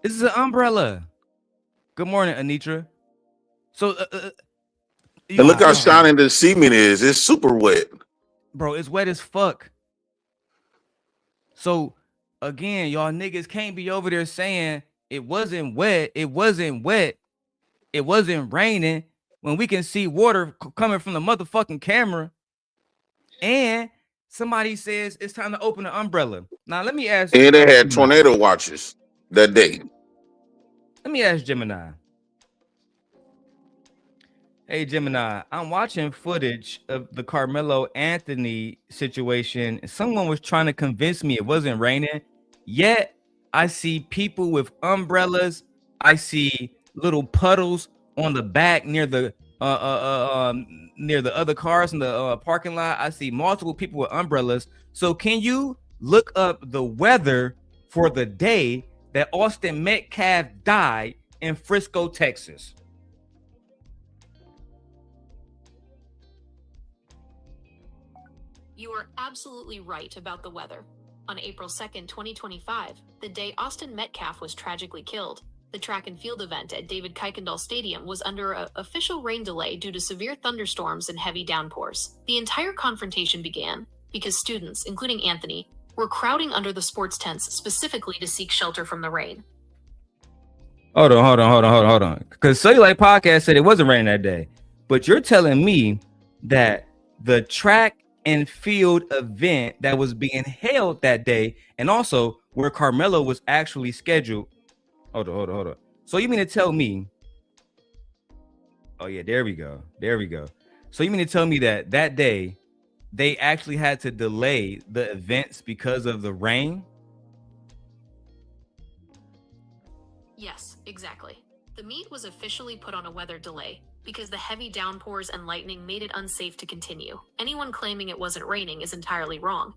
This is an umbrella. Good morning, Anitra. So, and look how shining the cement is. It's super wet. Bro, it's wet as fuck. So, again, y'all niggas can't be over there saying it wasn't wet. It wasn't wet. It wasn't raining when we can see water coming from the motherfucking camera. And somebody says it's time to open the umbrella. Now, let me ask. And they had tornado watches that day. Let me ask Gemini. Hey, Gemini, I'm watching footage of the Karmelo Anthony situation. Someone was trying to convince me it wasn't raining. Yet, I see people with umbrellas. I see little puddles on the back near the other cars in the parking lot. I see multiple people with umbrellas. So can you look up the weather for the day that Austin Metcalf died in Frisco, Texas? You are absolutely right about the weather. On April 2nd, 2025, the day Austin Metcalf was tragically killed, the track and field event at David Kuykendall Stadium was under an official rain delay due to severe thunderstorms and heavy downpours. The entire confrontation began because students, including Anthony, were crowding under the sports tents specifically to seek shelter from the rain. Hold on. Because Cellulite Podcast said it wasn't raining that day. But you're telling me that the track and field event that was being held that day, and also where Karmelo was actually scheduled. Hold on. So you mean to tell me? Oh yeah, there we go. So you mean to tell me that day they actually had to delay the events because of the rain? Yes, exactly. The meet was officially put on a weather delay because the heavy downpours and lightning made it unsafe to continue. Anyone claiming it wasn't raining is entirely wrong.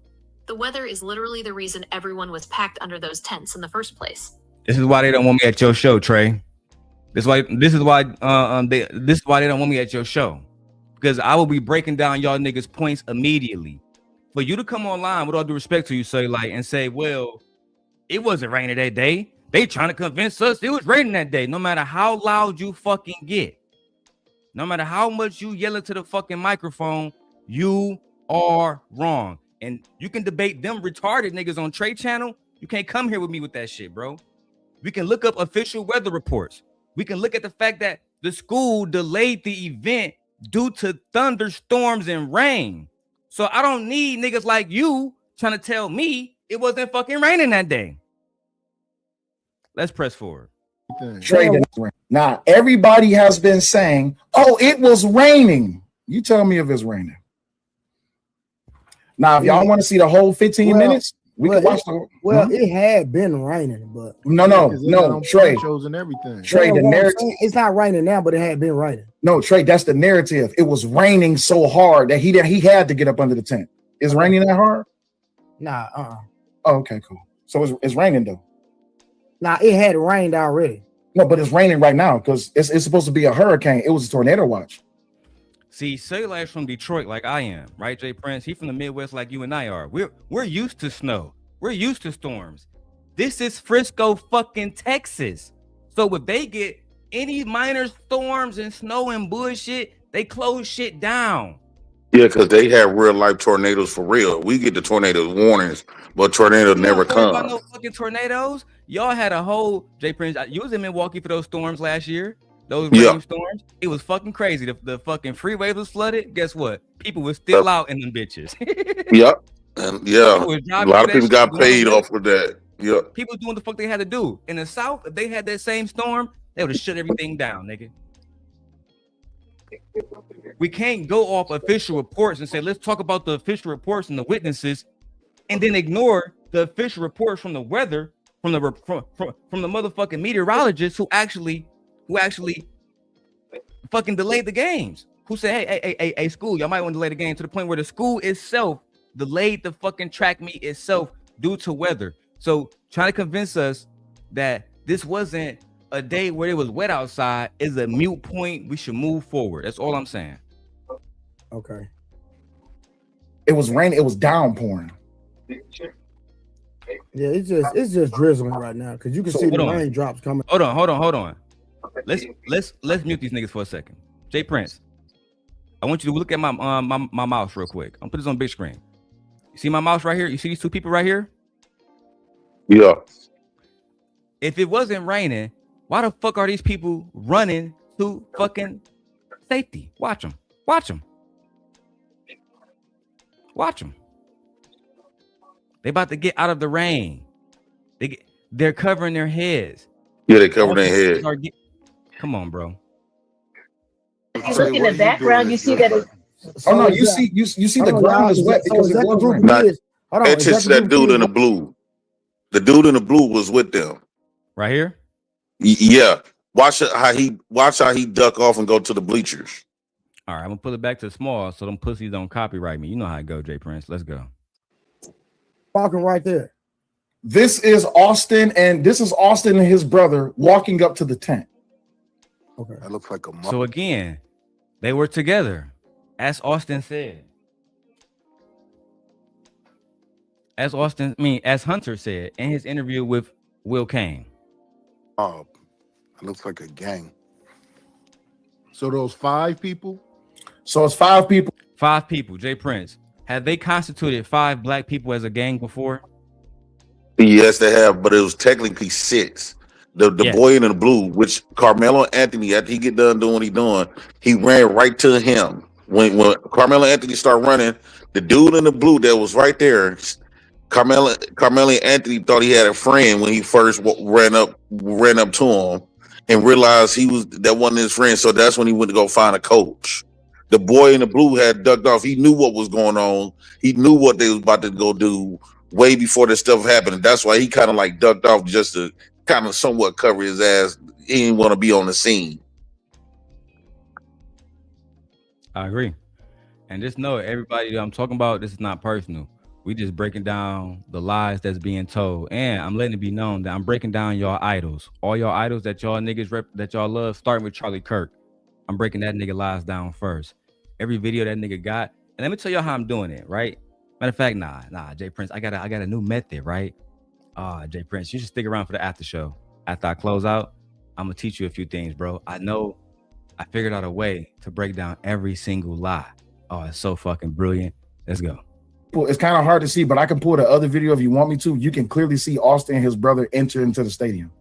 The weather is literally the reason everyone was packed under those tents in the first place. This is why they don't want me at your show, Trey. This is why they don't want me at your show, because I will be breaking down y'all niggas' points immediately. For you to come online, with all due respect to you, say like and say, well, it wasn't raining that day. They trying to convince us it was raining that day. No matter how loud you fucking get, no matter how much you yell into the fucking microphone, you are wrong. And you can debate them retarded niggas on Trey channel. You can't come here with me with that shit, bro. We can look up official weather reports. We can look at the fact that the school delayed the event due to thunderstorms and rain. So I don't need niggas like you trying to tell me it wasn't fucking raining that day. Let's press forward. Now, everybody has been saying, oh, it was raining. You tell me if it's raining. Now, if y'all want to see the whole 15 minutes, we can watch the. Well, it had been raining, but no, Trey. Shows and everything. Trey, the narrative. It's not raining now, but it had been raining. No, Trey, that's the narrative. It was raining so hard that he had to get up under the tent. Is raining that hard? Nah. Oh, okay, cool. So it's raining though. Nah, it had rained already. No, but it's raining right now because it's supposed to be a hurricane. It was a tornado watch. See, Cellular's from Detroit like I am, right, Jay Prince? He from the Midwest like you and I are. We're used to snow. We're used to storms. This is Frisco fucking Texas. So if they get any minor storms and snow and bullshit, they close shit down. Yeah, because they have real life tornadoes for real. We get the tornado warnings, but tornadoes never come. No fucking tornadoes. Y'all had a whole Jay Prince. You was in Milwaukee for those storms last year. Those rain storms. It was fucking crazy. The fucking freeway was flooded. Guess what? People were still out in them bitches. Yep. And a lot of people got paid off with that. Yep. People doing the fuck they had to do. In the South, if they had that same storm, they would have shut everything down, nigga. We can't go off official reports and say, let's talk about the official reports and the witnesses, and then ignore the official reports from the weather, from the motherfucking meteorologists who actually fucking delayed the games. Who said, hey, school, y'all might want to delay the game, to the point where the school itself delayed the fucking track meet itself due to weather. So trying to convince us that this wasn't a day where it was wet outside is a mute point. We should move forward. That's all I'm saying. Okay. It was raining. It was downpouring. Yeah, it's just drizzling right now because you can see the raindrops coming. Hold on. Let's mute these niggas for a second. Jay Prince, I want you to look at my mouse real quick. I'm put this on big screen. You see my mouse right here? You see these two people right here? Yeah. If it wasn't raining, why the fuck are these people running to fucking safety? Watch them. They about to get out of the rain. They're covering their heads. Yeah, they covering their heads. Come on, bro. You look in the background, you see that it's you see the ground is wet because it was raining. It's just that dude in the blue. The dude in the blue was with them. Right here? Yeah. Watch how he duck off and go to the bleachers. All right, I'm gonna pull it back to small so them pussies don't copyright me. You know how it go, Jay Prince. Let's go. Walking right there. This is Austin and his brother walking up to the tent. Okay. That looks like a So again, they were together, as Austin said. As Hunter said in his interview with Will Kane. Oh, it looks like a gang. So those 5 people? So it's 5 people. 5 people, Jay Prince. Have they constituted 5 black people as a gang before? Yes, they have, but it was technically 6. The boy in the blue, which Karmelo Anthony, after he get done doing what he doing, he ran right to him When Karmelo Anthony started running, the dude in the blue that was right there, Karmelo Anthony thought he had a friend when he first ran up to him and realized that wasn't his friend. So that's when he went to go find a coach. The boy in the blue had ducked off. He knew what was going on. He knew what they was about to go do way before this stuff happened. And that's why he kind of like ducked off just to kind of somewhat cover his ass. He didn't want to be on the scene. I agree. And just know, everybody that I'm talking about, this is not personal. We just breaking down the lies that's being told. And I'm letting it be known that I'm breaking down y'all idols. All y'all idols that y'all niggas that y'all love, starting with Charlie Kirk. I'm breaking that nigga lies down first. Every video that nigga got. And let me tell y'all how I'm doing it, right? Matter of fact, nah, Jay Prince, I got a new method, right? Jay Prince, you should stick around for the after show. After I close out, I'm gonna teach you a few things, bro. I know I figured out a way to break down every single lie. Oh, it's so fucking brilliant. Let's go. It's kind of hard to see, but I can pull the other video if you want me to. You can clearly see Austin and his brother enter into the stadium.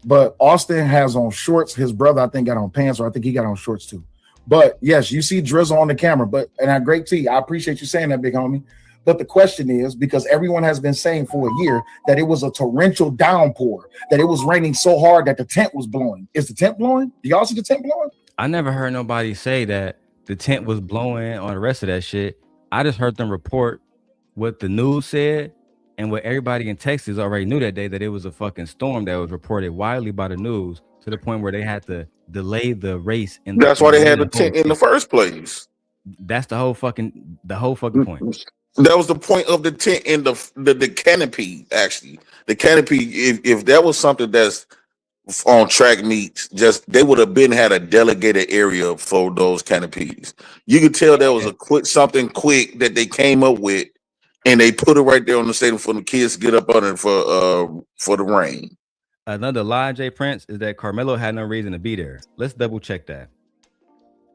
But Austin has on shorts. His brother, I think, got on pants, or I think he got on shorts too. But yes, you see Drizzle on the camera. And great T, I appreciate you saying that, big homie. But the question is, because everyone has been saying for a year that it was a torrential downpour, that it was raining so hard that the tent was blowing. Is the tent blowing? Do y'all see the tent blowing? I never heard nobody say that the tent was blowing on the rest of that shit. I just heard them report what the news said and what everybody in Texas already knew that day, that it was a fucking storm that was reported widely by the news to the point where they had to delay the race. And that's why they had the tent in the first place. That's the whole fucking point. That was the point of the tent in the canopy. Actually, the canopy. If that was something that's on track meets, just they would have had a delegated area for those canopies. You could tell there was something quick that they came up with, and they put it right there on the stadium for the kids to get up on it for the rain. Another lie, Jay Prince, is that Karmelo had no reason to be there. Let's double check that.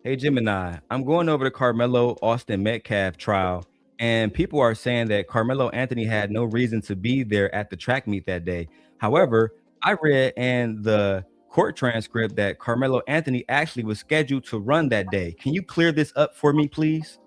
Hey Gemini, I'm going over the Karmelo Austin Metcalf trial, and people are saying that Karmelo Anthony had no reason to be there at the track meet that day. However, I read in the court transcript that Karmelo Anthony actually was scheduled to run that day. Can you clear this up for me, please?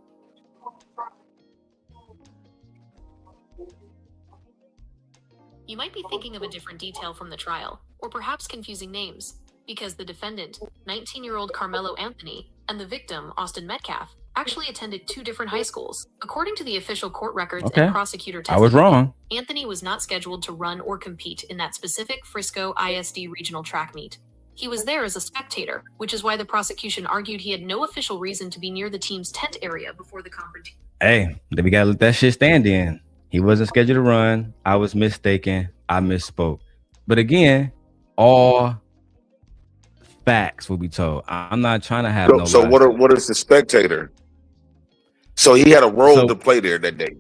You might be thinking of a different detail from the trial, or perhaps confusing names, because the defendant, 19-year-old Karmelo Anthony, and the victim, Austin Metcalf, actually attended two different high schools. According to the official court records and prosecutor testimony, I was wrong. Anthony was not scheduled to run or compete in that specific Frisco ISD regional track meet. He was there as a spectator, which is why the prosecution argued he had no official reason to be near the team's tent area before the confrontation. Hey, then we gotta let that shit stand in. He wasn't scheduled to run. I was mistaken. I misspoke. But again, all facts will be told. I'm not trying to have So what is the spectator? So he had a role to play there that day.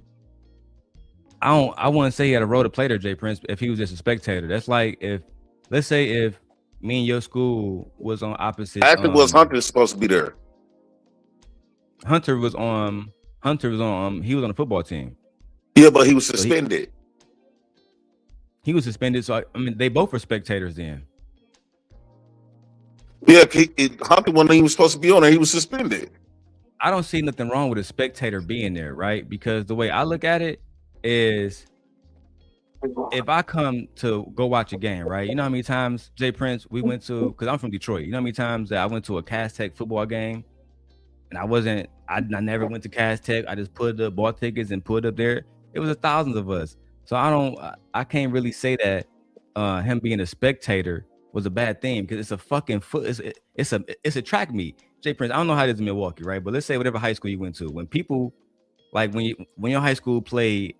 I wouldn't say he had a role to play there, Jay Prince, if he was just a spectator. That's like let's say if me and your school was on opposite. Actually, was Hunter supposed to be there? Hunter was on he was on the football team. Yeah, but he was suspended. He was suspended, so I mean they both were spectators then. Yeah, Hunter wasn't even supposed to be on there. He was suspended. I don't see nothing wrong with a spectator being there, right? Because the way I look at it is, if I come to go watch a game, right? You know how many times, Jay Prince, we went to, because I'm from Detroit, you know how many times that I went to a Cass Tech football game and I never went to Cass Tech. I just bought tickets and put up there. It was thousands of us. So I can't really say that him being a spectator was a bad thing, because it's a fucking it's a track meet. Jay Prince, I don't know how it is in Milwaukee, right? But let's say whatever high school you went to, when people like when your high school played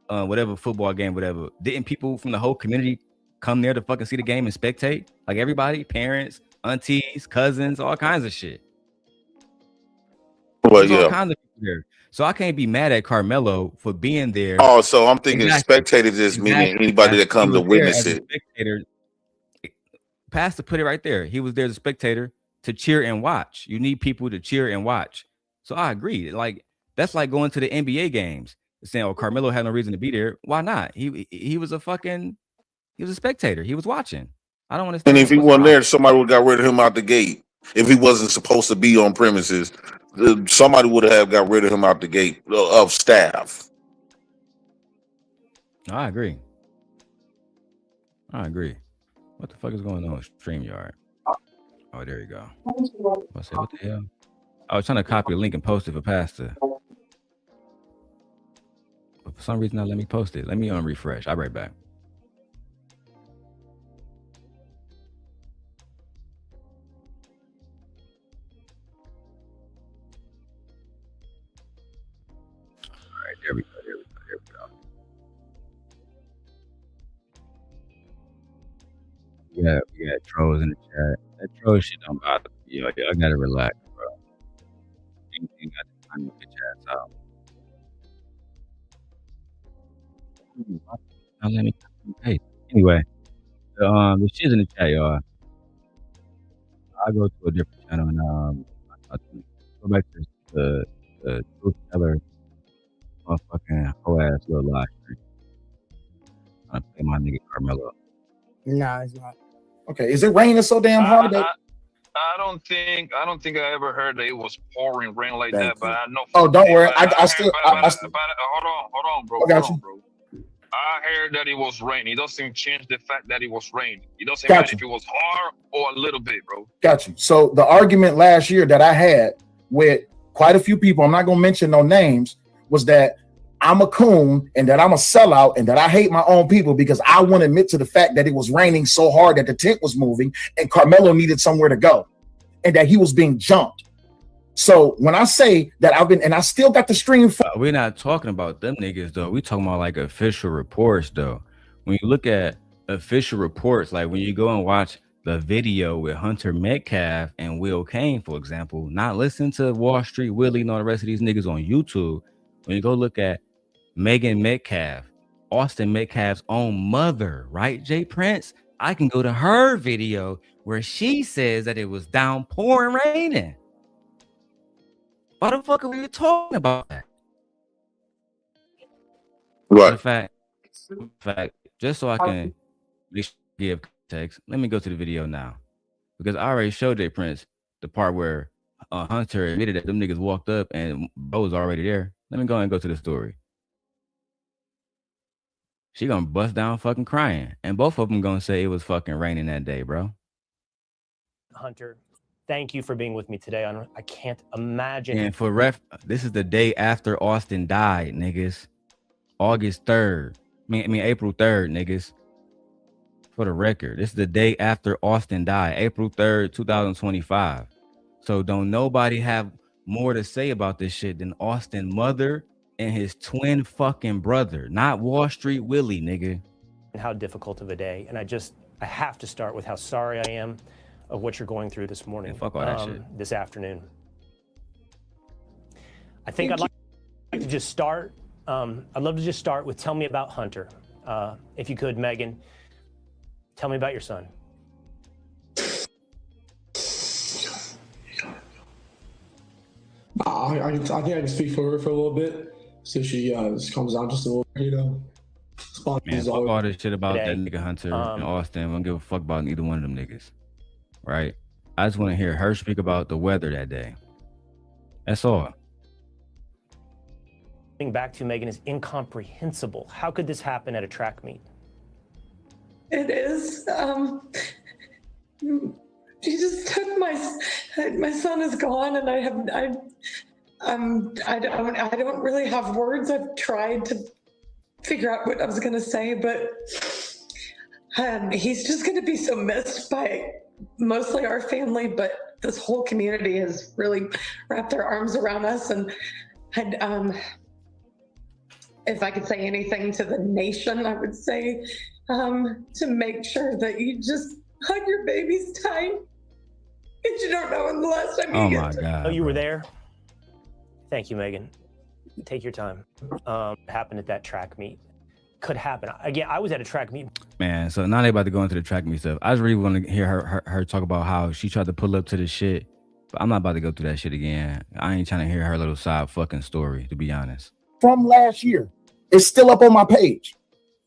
whatever football game, whatever, didn't people from the whole community come there to fucking see the game and spectate? Like everybody, parents, aunties, cousins, all kinds of shit. Well, yeah. All kinds of people there. So I can't be mad at Karmelo for being there. Oh, so I'm thinking spectators is meaning anybody that comes to witness it. Spectator, Pastor put it right there. He was there as a spectator to cheer and watch. You need people to cheer and watch. So I agree. Like that's like going to the NBA games, saying, "Oh, Karmelo had no reason to be there." Why not? He was a spectator. He was watching. I don't understand. And if he wasn't there, somebody would have got rid of him out the gate. If he wasn't supposed to be on premises, somebody would have got rid of him out the gate of staff. I agree. What the fuck is going on with StreamYard? Oh, there you go. I said, what the hell? I was trying to copy a link and post it for Pastor. But for some reason, not let me post it. Let me refresh. I'll be right back. All right, there we go. Yeah, we got trolls in the chat. That troll shit don't bother me. Yo, I gotta relax, bro. Anything got to find your bitch ass out. Don't let me. Hey, anyway, the shit's in the chat, y'all. I'll go to a different channel and I'll go back to the Truth Teller motherfucking whole ass little live stream. I'm gonna play my nigga Karmelo. Nah, it's not. Okay, is it raining so damn hard? I don't think I ever heard that it was pouring rain like that, but I know. Oh, don't worry. I still. Hold on, bro. Bro. I heard that it was raining. It doesn't change the fact that it was raining. It doesn't matter if it was hard or a little bit, bro. Got you. So the argument last year that I had with quite a few people, I'm not gonna mention no names, was that I'm a coon and that I'm a sellout and that I hate my own people because I won't admit to the fact that it was raining so hard that the tent was moving and Karmelo needed somewhere to go and that he was being jumped. So when I say that I still got the stream. We're not talking about them niggas though. We talking about like official reports though. When you look at official reports, like when you go and watch the video with Hunter Metcalf and Will Kane, for example, not listen to Wall Street Willie and all the rest of these niggas on YouTube. When you go look at Megan Metcalf, Austin Metcalf's own mother, right, Jay Prince? I can go to her video where she says that it was downpouring raining. Why the fuck are we talking about that? Right. In fact, just so I can give context, let me go to the video now. Because I already showed Jay Prince the part where Hunter admitted that them niggas walked up and Bo was already there. Let me go and go to the story. She gonna bust down fucking crying. And both of them gonna say it was fucking raining that day, bro. Hunter, thank you for being with me today. I can't imagine. And for this is the day after Austin died, niggas. August 3rd. I mean April 3rd, niggas. For the record, this is the day after Austin died, April 3rd, 2025. So don't nobody have more to say about this shit than Austin mother and his twin fucking brother, not Wall Street Willie, nigga. And how difficult of a day. And I have to start with how sorry I am of what you're going through this morning. Yeah, fuck all that shit. This afternoon. I think I'd like to just start. I'd love to just start with tell me about Hunter. If you could, Megan, tell me about your son. I think I can speak for her for a little bit. See if she just comes down just a little, Man, fuck all this shit about that nigga Hunter and Austin. I don't give a fuck about neither one of them niggas. Right? I just want to hear her speak about the weather that day. That's all. Back to Megan is incomprehensible. How could this happen at a track meet? It is. She just took my son is gone, and I don't really have words. I've tried to figure out what I was going to say, but he's just going to be so missed by mostly our family, but this whole community has really wrapped their arms around us. And if I could say anything to the nation, I would say to make sure that you just hug your babies tight. Because you don't know when the last time you get to. God. Oh, you were there? Thank you, Megan. Take your time. Happened at that track meet. Could happen. Again, I was at a track meet. Man, so now they about to go into the track meet stuff. I just really want to hear her talk about how she tried to pull up to the shit. But I'm not about to go through that shit again. I ain't trying to hear her little side fucking story, to be honest. From last year, it's still up on my page.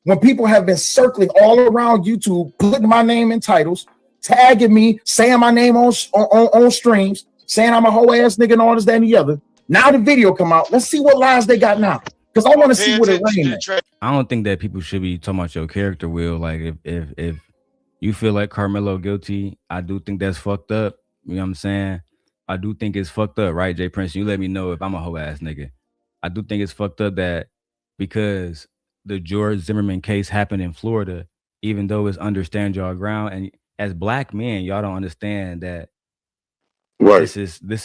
When people have been circling all around YouTube, putting my name in titles, tagging me, saying my name on streams, saying I'm a whole ass nigga and all this, that, and the other. Now the video come out. Let's see what lies they got now. Because I want to see what it rained at. I don't think that people should be talking about your character, Will. Like if you feel like Karmelo guilty, I do think that's fucked up. You know what I'm saying? I do think it's fucked up, right, Jay Prince? You let me know if I'm a whole ass nigga. I do think it's fucked up that because the George Zimmerman case happened in Florida, even though it's understand y'all ground, and as black men, y'all don't understand that this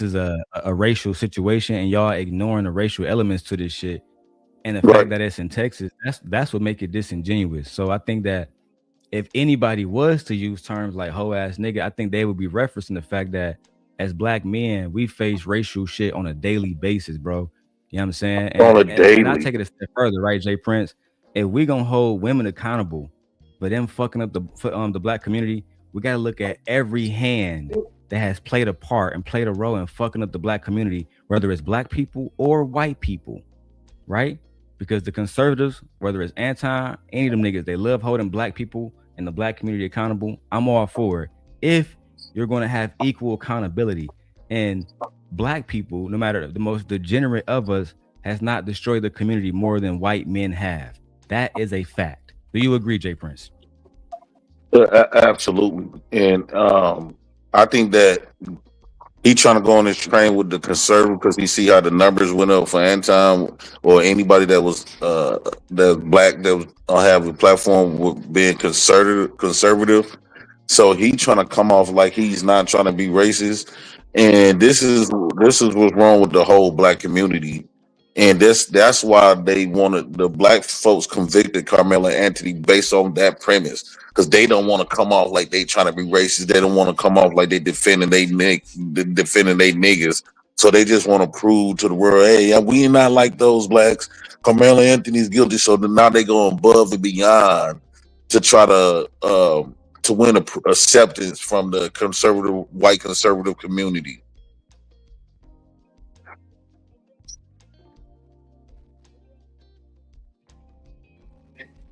is a racial situation, and y'all ignoring the racial elements to this shit. And the fact that it's in Texas, that's what make it disingenuous. So I think that if anybody was to use terms like hoe ass nigga, I think they would be referencing the fact that as black men, we face racial shit on a daily basis, bro. You know what I'm saying? And I take it a step further, right, Jay Prince? If we gonna hold women accountable for them fucking up the black community, we gotta look at every hand that has played a part and played a role in fucking up the black community, whether it's black people or white people, right? Because the conservatives, whether it's Anton, any of them niggas, they love holding black people and the black community accountable. I'm all for it. If you're going to have equal accountability, and black people, no matter the most degenerate of us, has not destroyed the community more than white men have. That is a fact. Do you agree, Jay Prince? Absolutely. And I think that he trying to go on this train with the conservative because he see how the numbers went up for Anton or anybody that was that black that was have a platform with being conservative. So he trying to come off like he's not trying to be racist, and this is what's wrong with the whole black community, and that's why they wanted the black folks convicted Karmelo Anthony based on that premise, because they don't want to come off like they trying to be racist. They don't want to come off like they defending they niggas. So they just want to prove to the world, hey, we not like those blacks. Karmelo Anthony's guilty, so now they go above and beyond to try to win acceptance from the white conservative community.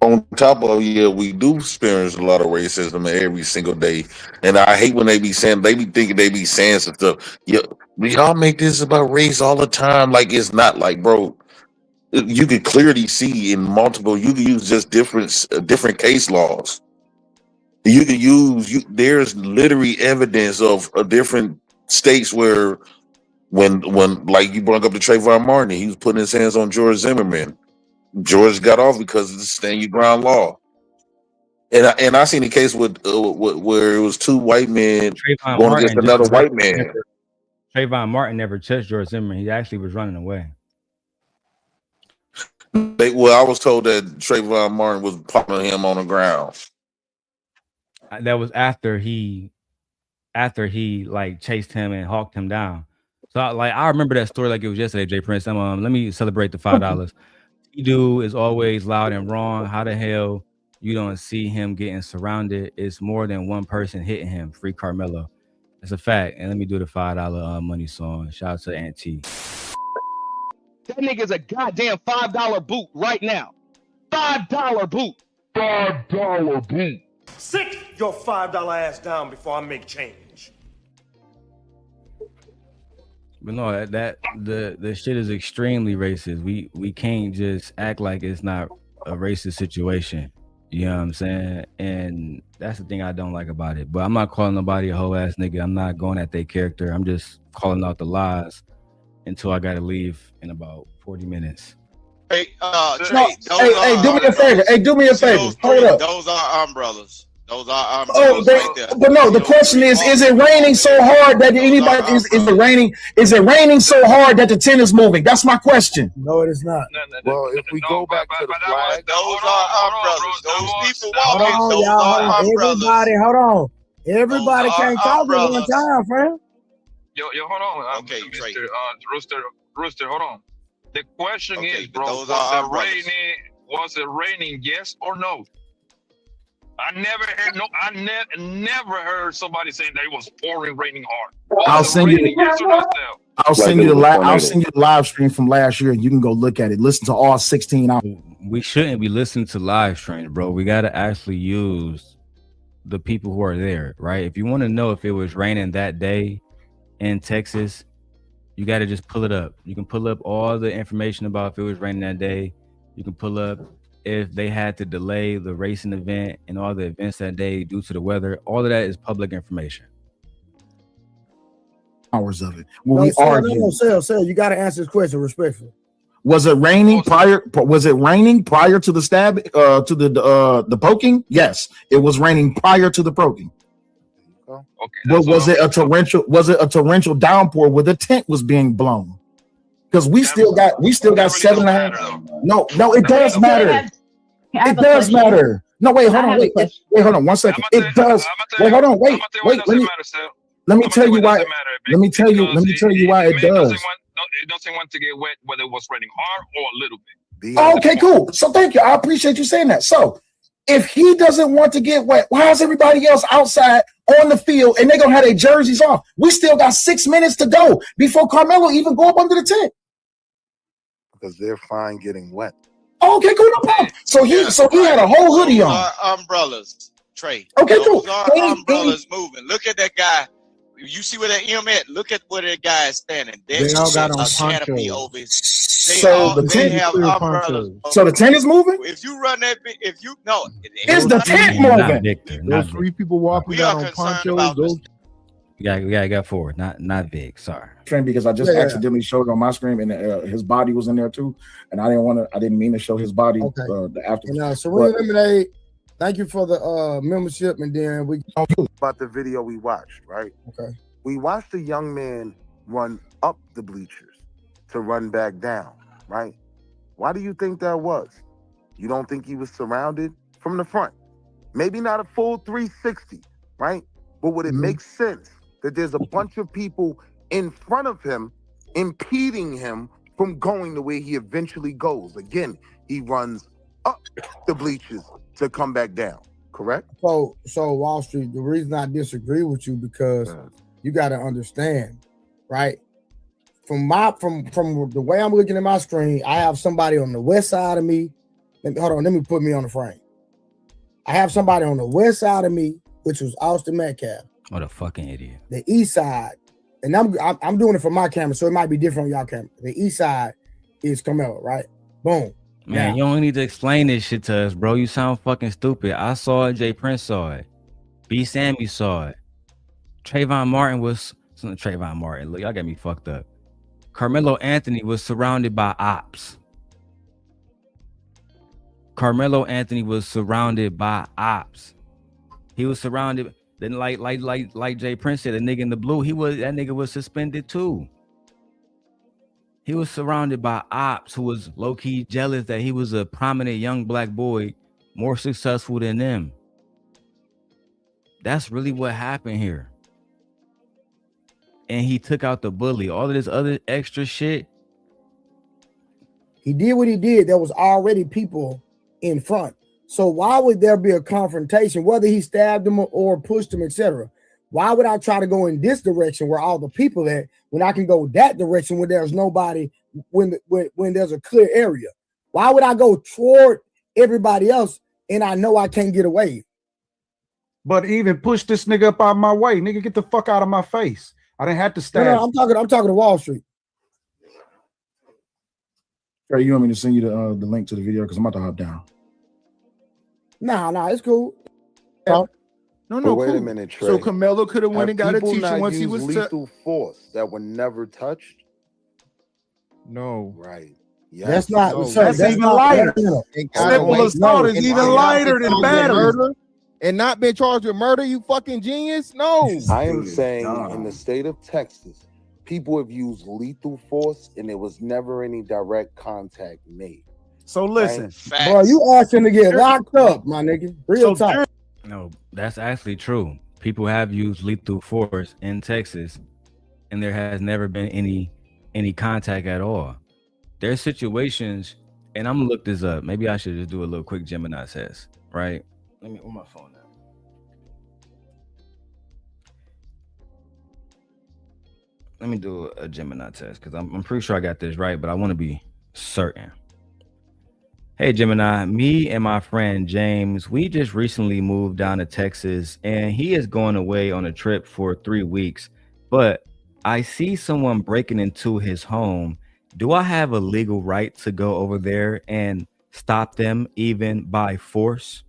On top of we do experience a lot of racism every single day, and I hate when they be thinking they be saying some stuff. Y'all make this about race all the time, like it's not. Like, bro, you could clearly see in multiple. You can use just different case laws. You can use there's literally evidence of different states where when like you brought up the Trayvon Martin, he was putting his hands on George Zimmerman. George got off because of the stand your ground law. And I seen a case with where it was two white men going against another white man. Trayvon Martin never touched George Zimmerman. He actually was running away. I was told that Trayvon Martin was popping him on the ground. That was after he like chased him and hawked him down. So I remember that story like it was yesterday, Jay Prince. Let me celebrate the $5. Dude is always loud and wrong. How the hell you don't see him getting surrounded? It's more than one person hitting him. Free Karmelo. That's a fact. And let me do the $5 money song. Shout out to Auntie. That nigga's a goddamn $5 boot right now. $5 boot. $5 boot. Sit your $5 ass down before I make change. But no, the shit is extremely racist. We can't just act like it's not a racist situation. You know what I'm saying? And that's the thing I don't like about it. But I'm not calling nobody a whole ass nigga. I'm not going at their character. I'm just calling out the lies until I gotta leave in about 40 minutes. Hey, do me a favor. Hey, do me a favor. Hold up. Those are umbrellas. Those are umbrellas right there. But no, the question is it raining so hard that anybody is it raining? Is it raining so hard that the tent is moving? That's my question. No, it is not. Well, if we go back to the flag, those are umbrellas. Those people walking, those are umbrellas. Everybody can't talk at one time, friend. Yo, hold on. Okay, Mr. Rooster, hold on. The question is, bro, was it raining, yes or no? I never heard somebody saying that it was pouring, raining hard. I'll send you the live stream from last year, and you can go look at it. Listen to all 16 hours. We shouldn't be listening to live streams, bro. We got to actually use the people who are there, right? If you want to know if it was raining that day, in Texas, you got to just pull it up. You can pull up all the information about if it was raining that day. You can pull up if they had to delay the racing event and all the events that day due to the weather. All of that is public information. Hours of it. When we argued. Sell. You got to answer this question respectfully. Was it raining prior? Was it raining prior to the stab? To the poking? Yes, it was raining prior to the poking. Okay. But was it a torrential? Was it a torrential downpour where the tent was being blown? Because we still got 7.5. No, it does matter. It does matter. No, wait, hold on, wait, hold on, 1 second. It does. Wait, hold on, wait. Let me tell you why. Let me tell you why it does. It doesn't want to get wet whether it was raining hard or a little bit. Okay, cool. So thank you. I appreciate you saying that. So if he doesn't want to get wet, why is everybody else outside on the field and they're gonna have their jerseys off? We still got 6 minutes to go before Karmelo even go up under the tent. Because they're fine getting wet. Okay, cool. No problem. So he had a whole hoodie on. Umbrellas, Trey. Okay, cool. Those are umbrellas moving. Look at that guy. You see where that M at? Look at where that guy is standing. They all got on canopy over. So the tent is moving. If you run that, is the tent moving? There's 3 people walking down on ponchos. We got 4, not big. Sorry, because I just accidentally showed it on my screen, and his body was in there too, and I didn't mean to show his body. Okay. After. So we eliminate. Thank you for the membership, and then we about the video we watched, right? Okay. We watched a young man run up the bleachers to run back down, right? Why do you think that was? You don't think he was surrounded from the front? Maybe not a full 360, right? But would it make sense that there's a bunch of people in front of him impeding him from going the way he eventually goes? Again, he runs up the bleachers to come back down, correct? So Wall Street, the reason I disagree with you because you got to understand, right? From the way I'm looking at my screen, I have somebody on the west side of me. Hold on, let me put me on the frame. I have somebody on the west side of me, which was Austin Metcalf. What a fucking idiot. The east side, and I'm doing it for my camera, so it might be different on y'all camera. The east side is Karmelo, right? Boom. Man, you don't need to explain this shit to us, bro. You sound fucking stupid. I saw it. Jay Prince saw it. B. Sammy saw it. Trayvon Martin. Look, y'all got me fucked up. Karmelo Anthony was surrounded by ops. Karmelo Anthony was surrounded by ops. He was surrounded. Then like Jay Prince said, the nigga in the blue, that nigga was suspended too. He was surrounded by ops who was low-key jealous that he was a prominent young black boy, more successful than them. That's really what happened here. And he took out the bully. All of this other extra shit. He did what he did. There was already people in front. So why would there be a confrontation, whether he stabbed him or pushed him, etc.? Why would I try to go in this direction where all the people at when I can go that direction when there's nobody, when there's a clear area? Why would I go toward everybody else and I know I can't get away? But even push this nigga up out of my way. Nigga, get the fuck out of my face. I didn't have to stab. No, I'm talking to Wall Street. Trey, you want me to send you the link to the video because I'm about to hop down? Nah, it's cool. No, wait a minute, Trey. So Karmelo could have went and got a teacher once he was lethal force that were never touched. No, right? Yes. That's not. No. That's even lighter. Simple assault is even lighter than battery. And not been charged with murder, you fucking genius? No. I am saying in the state of Texas, people have used lethal force and there was never any direct contact made. So listen, right? Bro, you asking to get locked up, my nigga. Real talk. No, that's actually true. People have used lethal force in Texas, and there has never been any contact at all. There's situations, and I'm gonna look this up. Maybe I should just do a little quick Gemini test, right? Let me on my phone now. Let me do a Gemini test because I'm pretty sure I got this right, but I want to be certain. Hey Gemini, me and my friend James, we just recently moved down to Texas and he is going away on a trip for 3 weeks, but I see someone breaking into his home. Do I have a legal right to go over there and stop them even by force?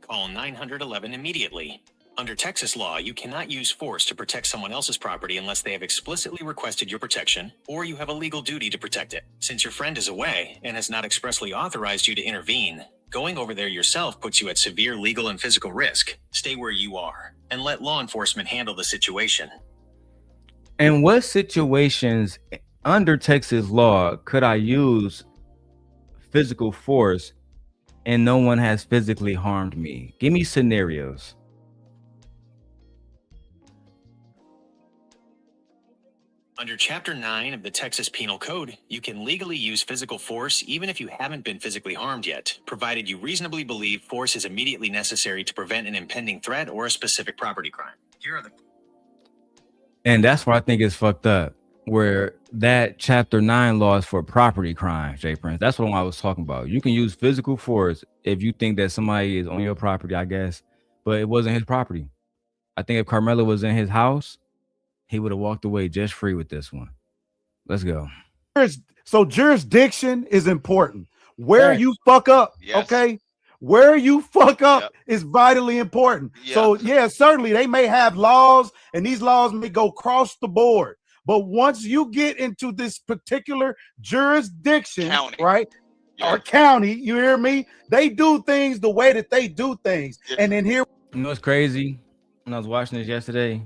Call 911 immediately. Under Texas law, you cannot use force to protect someone else's property unless they have explicitly requested your protection or you have a legal duty to protect it. Since your friend is away and has not expressly authorized you to intervene, going over there yourself puts you at severe legal and physical risk. Stay where you are and let law enforcement handle the situation. In what situations under Texas law could I use physical force and no one has physically harmed me? Give me scenarios. Under Chapter 9 of the Texas Penal Code, you can legally use physical force even if you haven't been physically harmed yet, provided you reasonably believe force is immediately necessary to prevent an impending threat or a specific property crime. Here are the... And that's where I think it's fucked up, where that Chapter 9 law is for property crimes, Jay Prince. That's what I was talking about. You can use physical force if you think that somebody is on your property, I guess, but it wasn't his property. I think if Karmelo was in his house, he would have walked away just free with this one. Let's go. So jurisdiction is important. Where you fuck up, okay? Where you fuck up is vitally important. So yeah, certainly they may have laws and these laws may go across the board. But once you get into this particular jurisdiction, right? Or county, you hear me? They do things the way that they do things. And then here, you know what's crazy? When I was watching this yesterday,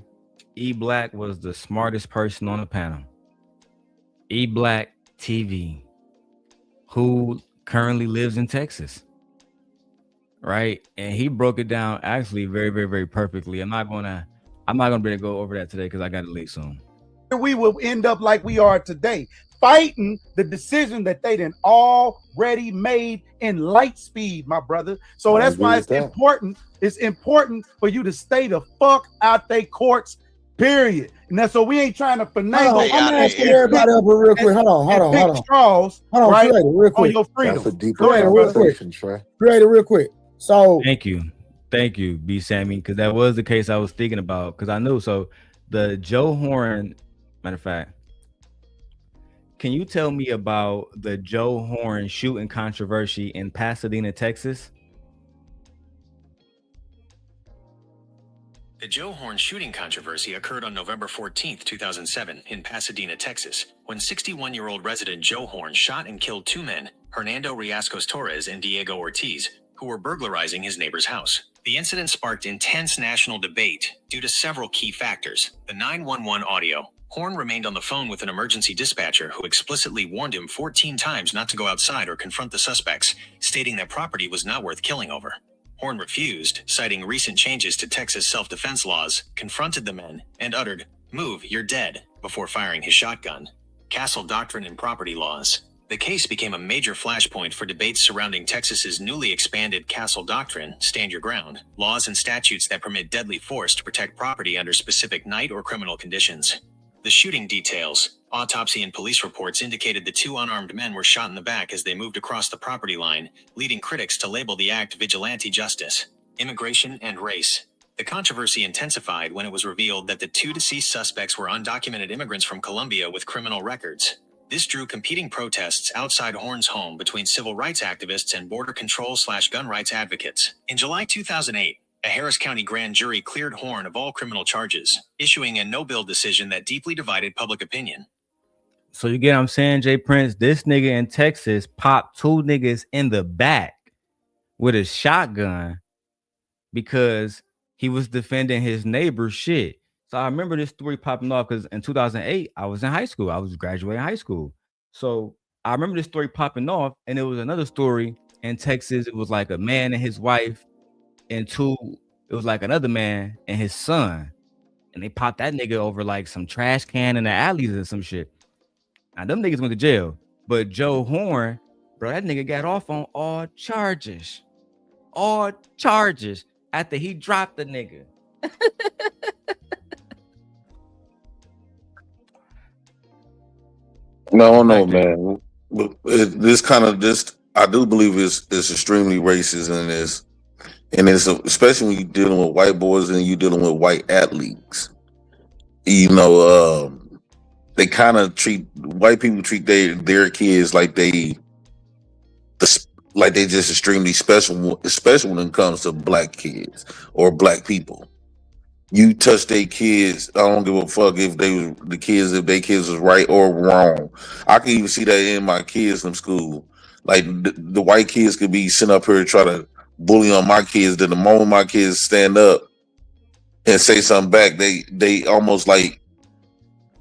E Black was the smartest person on the panel. E Black TV, who currently lives in Texas, right? And he broke it down actually very, very, very perfectly. I'm not gonna be able to go over that today because I got to leave soon. we will end up like we are today, fighting the decision that they done already made in light speed, my brother. So that's why it's important. It's important for you to stay the fuck out they courts, period. And that's so we ain't trying to finagle. I'm gonna ask everybody up real quick. Hold on. Straws, right? Creator, real quick. On your freedom. That's a deeper Creator, real quick. Creator, real quick. So thank you, B Sammy, because that was the case I was thinking about, because I knew. So the Joe Horn, matter of fact, can you tell me about the Joe Horn shooting controversy in Pasadena, Texas? The Joe Horn shooting controversy occurred on November 14th, 2007 in Pasadena, Texas, when 61-year-old resident Joe Horn shot and killed two men, Hernando Riascos Torres and Diego Ortiz, who were burglarizing his neighbor's house. The incident sparked intense national debate due to several key factors. The 911 audio. Horn remained on the phone with an emergency dispatcher who explicitly warned him 14 times not to go outside or confront the suspects, stating that property was not worth killing over. Horn refused, citing recent changes to Texas self-defense laws, confronted the men, and uttered, "Move, you're dead," before firing his shotgun. Castle Doctrine and property laws. The case became a major flashpoint for debates surrounding Texas's newly expanded Castle Doctrine, stand your ground, laws and statutes that permit deadly force to protect property under specific night or criminal conditions. The shooting details. Autopsy and police reports indicated the two unarmed men were shot in the back as they moved across the property line, leading critics to label the act vigilante justice. Immigration and race. The controversy intensified when it was revealed that the two deceased suspects were undocumented immigrants from Colombia with criminal records. This drew competing protests outside Horn's home between civil rights activists and border control/gun rights advocates. In July 2008, a Harris County grand jury cleared Horn of all criminal charges, issuing a no-bill decision that deeply divided public opinion. So you get what I'm saying, Jay Prince? This nigga in Texas popped two niggas in the back with a shotgun because he was defending his neighbor's shit. So I remember this story popping off because in 2008, I was in high school. I was graduating high school. So I remember this story popping off, and it was another story in Texas. It was like a man and his wife, and it was like another man and his son. And they popped that nigga over like some trash can in the alleys or some shit. Now, them niggas went to jail. But Joe Horn, bro, that nigga got off on all charges. All charges after he dropped the nigga. No, man. This I do believe is extremely racist and And it's especially when you're dealing with white boys and you're dealing with white athletes. You know, they kind of white people treat their kids like they just extremely special, especially when it comes to black kids or black people. You touch their kids, I don't give a fuck if their kids was right or wrong. I can even see that in my kids in school. Like the white kids could be sitting up here and try to bully on my kids. Then the moment my kids stand up and say something back, they almost like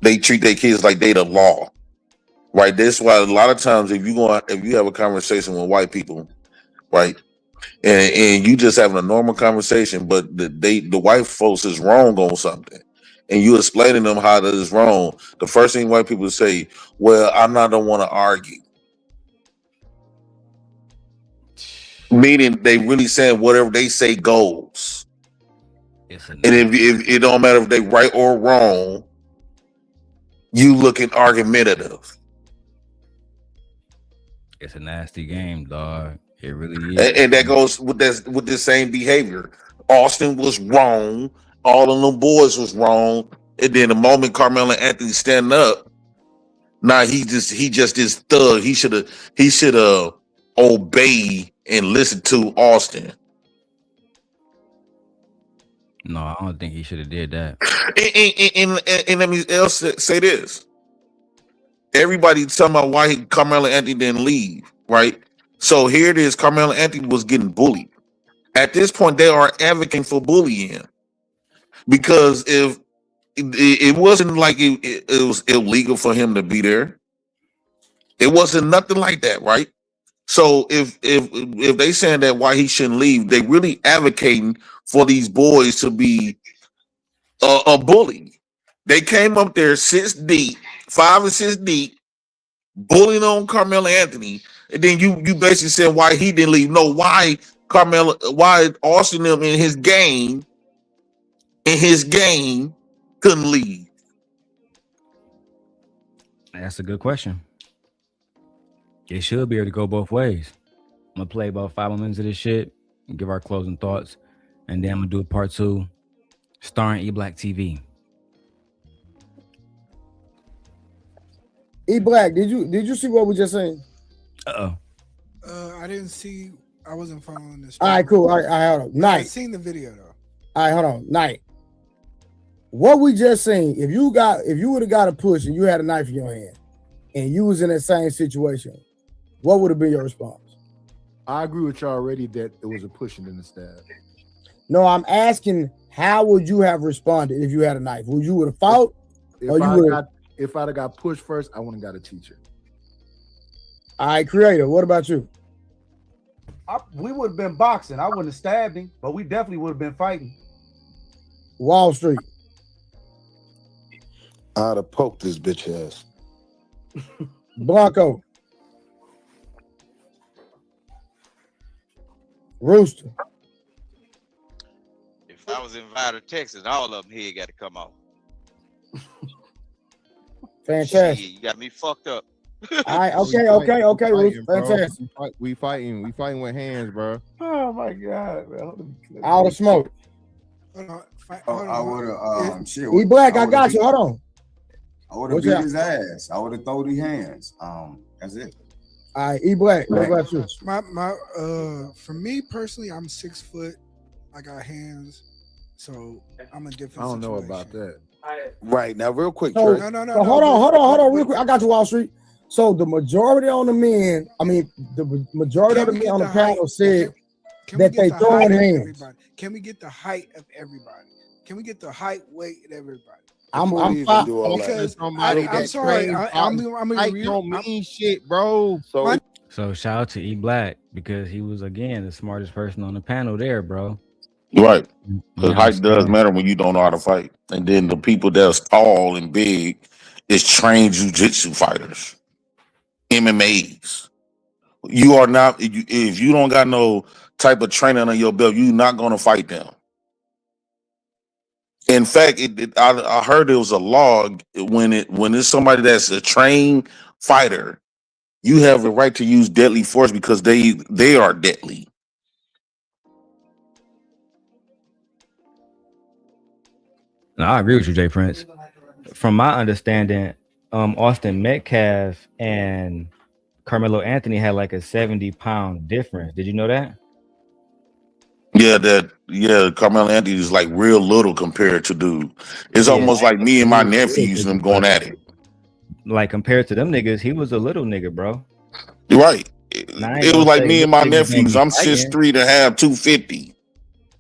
they treat their kids like they the law. Right. That's why a lot of times if you have a conversation with white people, right, and you just having a normal conversation, but the white folks is wrong on something, and you explaining them how that is wrong, the first thing white people say, well, don't want to argue. Meaning they really saying whatever they say goes. And if it don't matter if they right or wrong, you looking argumentative. It's a nasty game, dog. It really is. And that goes with the same behavior. Austin was wrong. All of them boys was wrong. And then the moment Karmelo Anthony stand up, now he just this thug. He should have obeyed and listened to Austin. No, I don't think he should have did that. And let me else say this. Everybody talking about why Karmelo Anthony didn't leave, right? So here it is, Karmelo Anthony was getting bullied. At this point, they are advocating for bullying. Because if it wasn't like it was illegal for him to be there. It wasn't nothing like that, right? So if they saying that why he shouldn't leave, they really advocating for these boys to be a bully. They came up there 6 deep, 5 and 6 deep, bullying on Karmelo Anthony, and then you basically said why he didn't leave. No, why Austin them in his game couldn't leave? That's a good question. It should be able to go both ways. I'm gonna play about 5 more minutes of this shit and give our closing thoughts, and then I'm gonna do a part 2 starring E-Black TV. E-Black, did you see what we just saying? I didn't see. I wasn't following this. All right, cool. All right, hold on. Night. I've seen the video though. All right, hold on. Night. What we just seen, if you would have got a push and you had a knife in your hand and you was in that same situation, what would have been your response? I agree with you already that it was a pushing in the stab. No, I'm asking, how would you have responded if you had a knife? Would you have fought? If I'd have got pushed first, I wouldn't got a teacher. All right, Creator, what about you? We would have been boxing. I wouldn't have stabbed him, but we definitely would have been fighting. Wall Street. I'd have poked this bitch ass. Blanco. Rooster. If I was invited to Texas, all of them here got to come off. Fantastic. Shit, you got me fucked up. All right, okay, Rooster. Fantastic. We fighting with hands, bro. Oh my God, man. All the smoke. I would have shit. E-Black, I got you. Hold on. I would have beat his ass. I would have thrown his hands. That's it. All right, E-Black, what about you? For me personally, I'm 6 foot. I got hands, so I'm a different. I don't know situation. about that. Right now, real quick. So, no, hold on, real quick. I got you, Wall Street. So the majority on the men, the majority of the men on the panel said that they throwing hands. Can we get the height of everybody? Can we get the height, weight of everybody? I'm because I'm sorry. I'm don't mean shit, bro. So shout out to E-Black because he was again the smartest person on the panel there, bro. Right. Because height does matter when you don't know how to fight. And then the people that's tall and big is trained jiu-jitsu fighters, MMAs. You are not, if you don't got no type of training on your belt, you're not going to fight them. In fact, I heard there was a law when it's somebody that's a trained fighter, you have the right to use deadly force because they are deadly. No, I agree with you, Jay Prince. From my understanding, Austin Metcalf and Karmelo Anthony had like a 70-pound difference. Did you know that? Yeah, Carmelo Anthony is like real little compared to dude. It's Yeah, almost like me and my he was a little nephews and them nigga, going but at it. like compared to them niggas, he was a little nigga, bro. You're right. Now, I ain't It was gonna like say me little and my niggas don't nephews. be I'm fighting. 6'3" to have 250.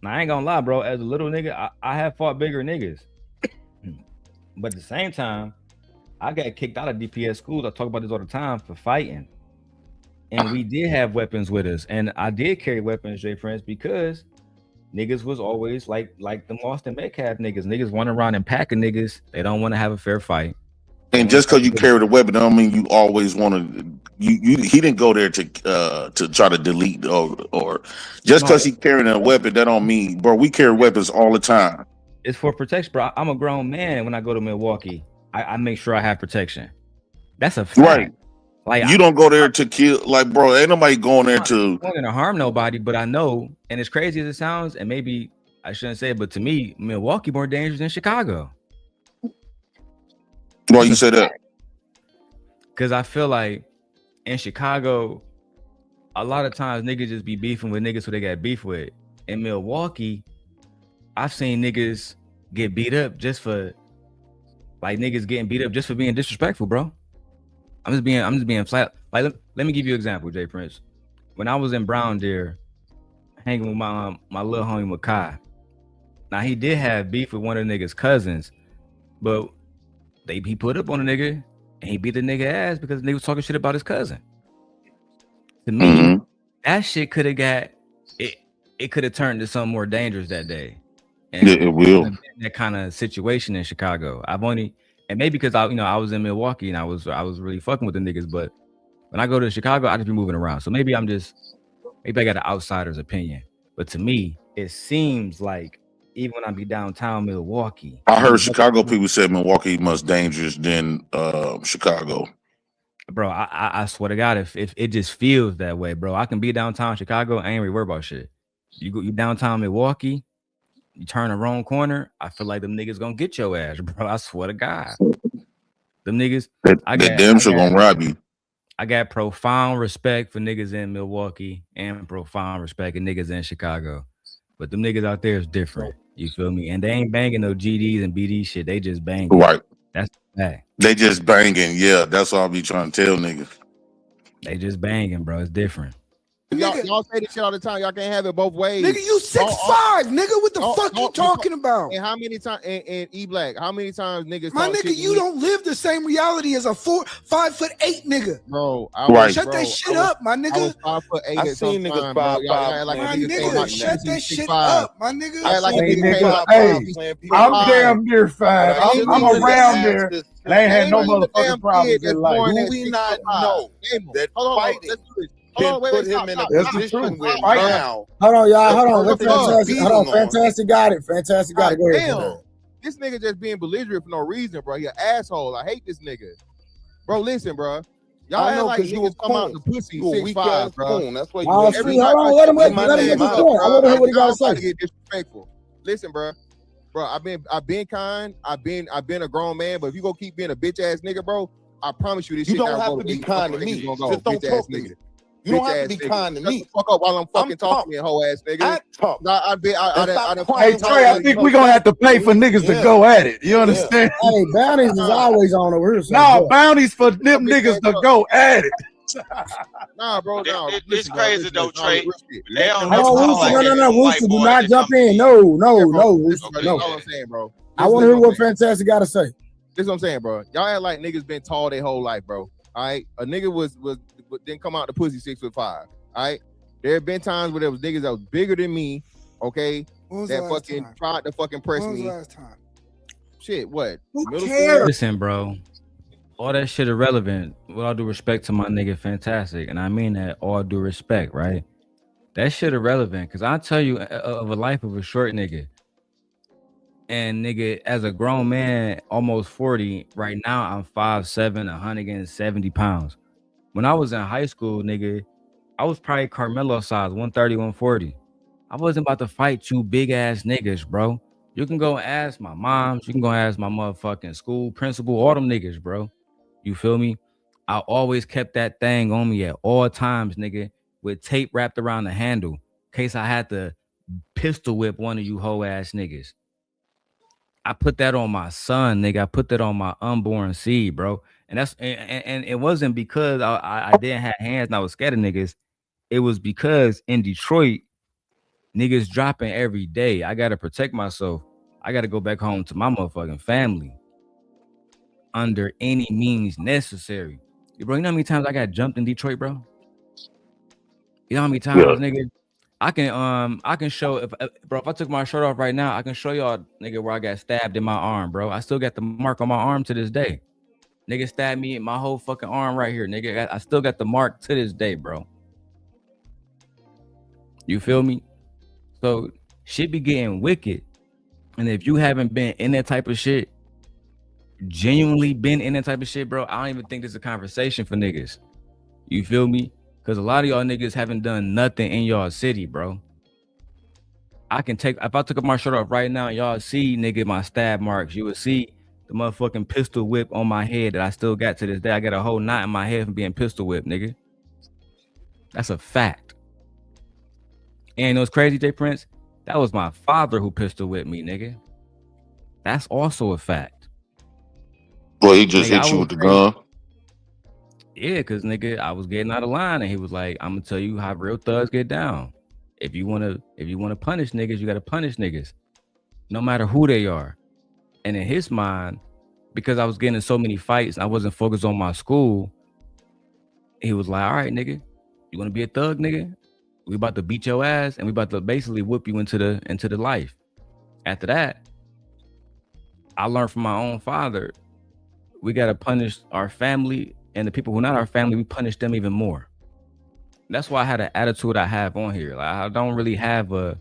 Now, I ain't gonna lie, bro. As a little nigga, I have fought bigger niggas. But at the same time, I got kicked out of DPS schools. I talk about this all the time for fighting. And we did have weapons with us. And I did carry weapons, Jay Prince, because niggas was always like them Austin Metcalf niggas. Niggas run around and packing niggas. They don't want to have a fair fight. And just because you carried a weapon, don't mean you always want to. He didn't go there to try to delete or just because he carrying a weapon, that don't mean, bro. We carry weapons all the time. It's for protection, bro. I'm a grown man. When I go to Milwaukee, I make sure I have protection. That's a fact. Right. Like, you don't go there to kill. Like, bro, ain't nobody going there to. I'm not going to harm nobody, but I know, and as crazy as it sounds, and maybe I shouldn't say it, but to me, Milwaukee more dangerous than Chicago. Why you say that? Because I feel like in Chicago, a lot of times niggas just be beefing with niggas who they got beef with. In Milwaukee, I've seen niggas get beat up just for, like, niggas getting beat up just for being disrespectful, bro. I'm just being flat. Like, let me give you an example, Jay Prince. When I was in Brown Deer, hanging with my little homie Makai. Now, he did have beef with one of the niggas' cousins, but he put up on a nigga and he beat the nigga ass because the nigga was talking shit about his cousin. To me, that shit could have got it. It could have turned to something more dangerous that day. And yeah, it will. That kind of situation in Chicago. And maybe because I was in Milwaukee and I was really fucking with the niggas, but when I go to Chicago, I just be moving around. So maybe I got an outsider's opinion. But to me, it seems like even when I be downtown Milwaukee, I heard Chicago people say Milwaukee much dangerous than Chicago. Bro, I swear to God, if it just feels that way, bro. I can be downtown Chicago, I ain't really worried about shit. You downtown Milwaukee, you turn the wrong corner, I feel like them niggas gonna get your ass, bro. I swear to God. Them niggas, damn sure gonna rob you. I got profound respect for niggas in Milwaukee and profound respect for niggas in Chicago. But them niggas out there is different. You feel me? And they ain't banging no GDs and BD shit. They just banging. Right. That's that. They just banging. Yeah, that's all I be trying to tell niggas. They just banging, bro. It's different. Y'all say this shit all the time. Y'all can't have it both ways. Nigga, you 6'5", nigga. What the fuck you talking about? And how many times? And E Black, how many times niggas? My nigga, you don't live the same reality as a 5'8" nigga. Bro, shut that shit up, my nigga. I was 5'8". I seen niggas 5'5". My nigga, shut that shit up, my nigga. I'm damn near 5. I'm around there. They ain't had no motherfucking problems in life. Do we not know that fighting can put him in a position where now? Hold on, y'all. Hold on. Fantastic got it. Fantastic got it. Go ahead. Damn. This nigga just being belligerent for no reason, bro. He an asshole. I hate this nigga. Bro, listen, bro. Y'all I know like because you niggas come out the pussy 6'5", bro. That's what you hold on, let him get his point. I want to hear what he got to say. Get disrespectful. Listen, bro. Bro, I've been kind. I've been a grown man, but if you gonna keep being a bitch ass nigga, bro, I promise you this shit. You don't have to be kind to me. Just don't talk to me. You don't have to be kind to me. Fuck up while I'm fucking talking to you, hoe ass nigga. I talk. Hey Trey, I think we're gonna have to pay for niggas to go at it. You understand? Hey, bounties is always on over here. Nah, bounties for them niggas to go at it. Nah, bro, no. It's crazy though, Trey. No, Wooster, do not jump in. No. That's all I'm saying, bro. I want to hear what Fantastic got to say. This is what I'm saying, bro. Y'all act like niggas been tall their whole life, bro. All right, a nigga was didn't come out the pussy 6'5". All right, there have been times where there was niggas that was bigger than me. Okay, that fucking tried to fucking press me. Last time? Shit, what? Who cares? Listen, bro. All that shit irrelevant. With all due respect to my nigga Fantastic, and I mean that all due respect, right? That shit irrelevant, because I tell you of a life of a short nigga. And nigga, as a grown man, almost 40, right now I'm 5'7", 170 pounds. When I was in high school, nigga, I was probably Carmelo size, 130, 140. I wasn't about to fight you big ass niggas, bro. You can go ask my moms. You can go ask my motherfucking school principal. All them niggas, bro. You feel me? I always kept that thing on me at all times, nigga, with tape wrapped around the handle, in case I had to pistol whip one of you hoe ass niggas. I put that on my son, nigga. I put that on my unborn seed, bro. And that's and it wasn't because I didn't have hands and I was scared of niggas. It was because in Detroit, niggas dropping every day. I gotta protect myself. I gotta go back home to my motherfucking family under any means necessary. Bro, you know how many times I got jumped in Detroit, bro? You know how many times, nigga? I can show if I took my shirt off right now, I can show y'all, nigga, where I got stabbed in my arm, bro. I still got the mark on my arm to this day. Nigga stabbed me in my whole fucking arm right here, nigga. I still got the mark to this day, bro. You feel me? So shit be getting wicked. And if you haven't been in that type of shit, genuinely been in that type of shit, bro, I don't even think this is a conversation for niggas. You feel me? Because a lot of y'all niggas haven't done nothing in y'all city, bro. I can take, if I took my shirt off right now, y'all see, nigga, my stab marks. You would see the motherfucking pistol whip on my head that I still got to this day. I got a whole knot in my head from being pistol whipped, nigga. That's a fact. And it was crazy, J Prince. That was my father who pistol whipped me, nigga. That's also a fact. Boy, he just hit you with the gun. Yeah, because nigga, I was getting out of line and he was like, I'm gonna tell you how real thugs get down. If you wanna punish niggas, you gotta punish niggas. No matter who they are. And in his mind, because I was getting in so many fights and I wasn't focused on my school, he was like, all right, nigga, you wanna be a thug, nigga? We about to beat your ass and we about to basically whip you into the life. After that, I learned from my own father, we gotta punish our family, and the people who are not our family, we punish them even more. That's why I had an attitude I have on here. Like I don't really have a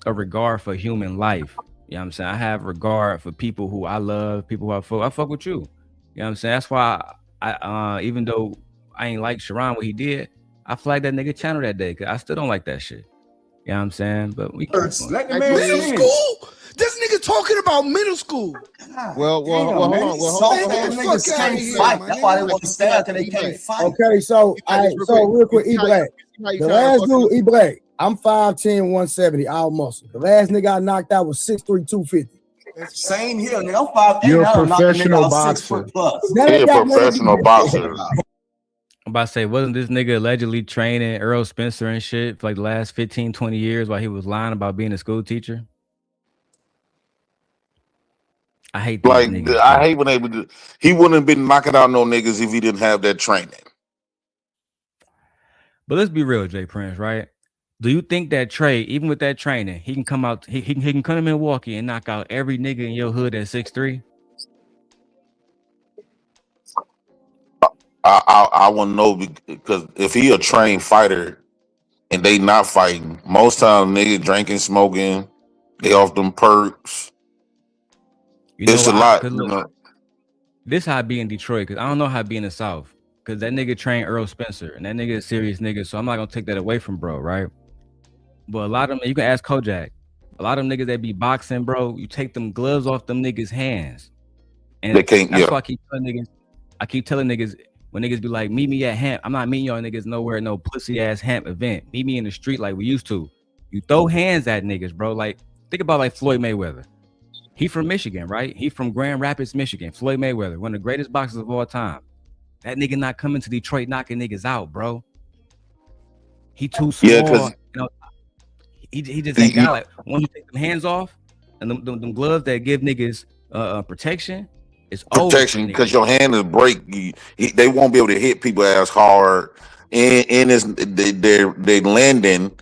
regard for human life. You know what I'm saying? I have regard for people who I love, people who I fuck with you. You know what I'm saying? That's why I even though I ain't like Sharon what he did, I flagged that nigga channel that day because I still don't like that shit. You know what I'm saying? But we let the man middle school? This nigga talking about middle school. Well, hold on. Niggas can't fight. That's why they want to stab because they can't fight. Okay, so real quick, E Black. The last dude, E Black, I'm 5'10", 170, all muscle. The last nigga I knocked out was 6'3", 250. Same here, nigga. I'm 5'8". You're a professional boxer. You're a professional boxer. I'm about to say, wasn't this nigga allegedly training Earl Spencer and shit for like the last 15, 20 years while he was lying about being a school teacher? I hate these like niggas. I hate when they would. He wouldn't have been knocking out no niggas if he didn't have that training. But let's be real, Jay Prince, right? Do you think that Trey, even with that training, he can come out, he can come to Milwaukee and knock out every nigga in your hood at 6'3"? I want to know because if he a trained fighter and they not fighting, most times nigga drinking, smoking, they off them perks. It's a lot. You know? This how I be in Detroit because I don't know how I be in the South because that nigga trained Earl Spencer and that nigga is a serious nigga, so I'm not gonna take that away from bro, right? But a lot of them, you can ask Kojak. A lot of them niggas that be boxing, bro, you take them gloves off them niggas' hands, and they can't. That's why I keep telling niggas. When niggas be like, meet me at Hamp, I'm not meeting y'all niggas nowhere, no pussy ass Hamp event. Meet me in the street like we used to. You throw hands at niggas, bro. Like, think about like Floyd Mayweather. He from Michigan, right? He from Grand Rapids, Michigan. Floyd Mayweather, one of the greatest boxers of all time. That nigga not coming to Detroit knocking niggas out, bro. He too small. Yeah, because you know, he just ain't got like once you take them hands off and them gloves that give niggas protection. It's protection because your hand is break. They won't be able to hit people as hard, and their landing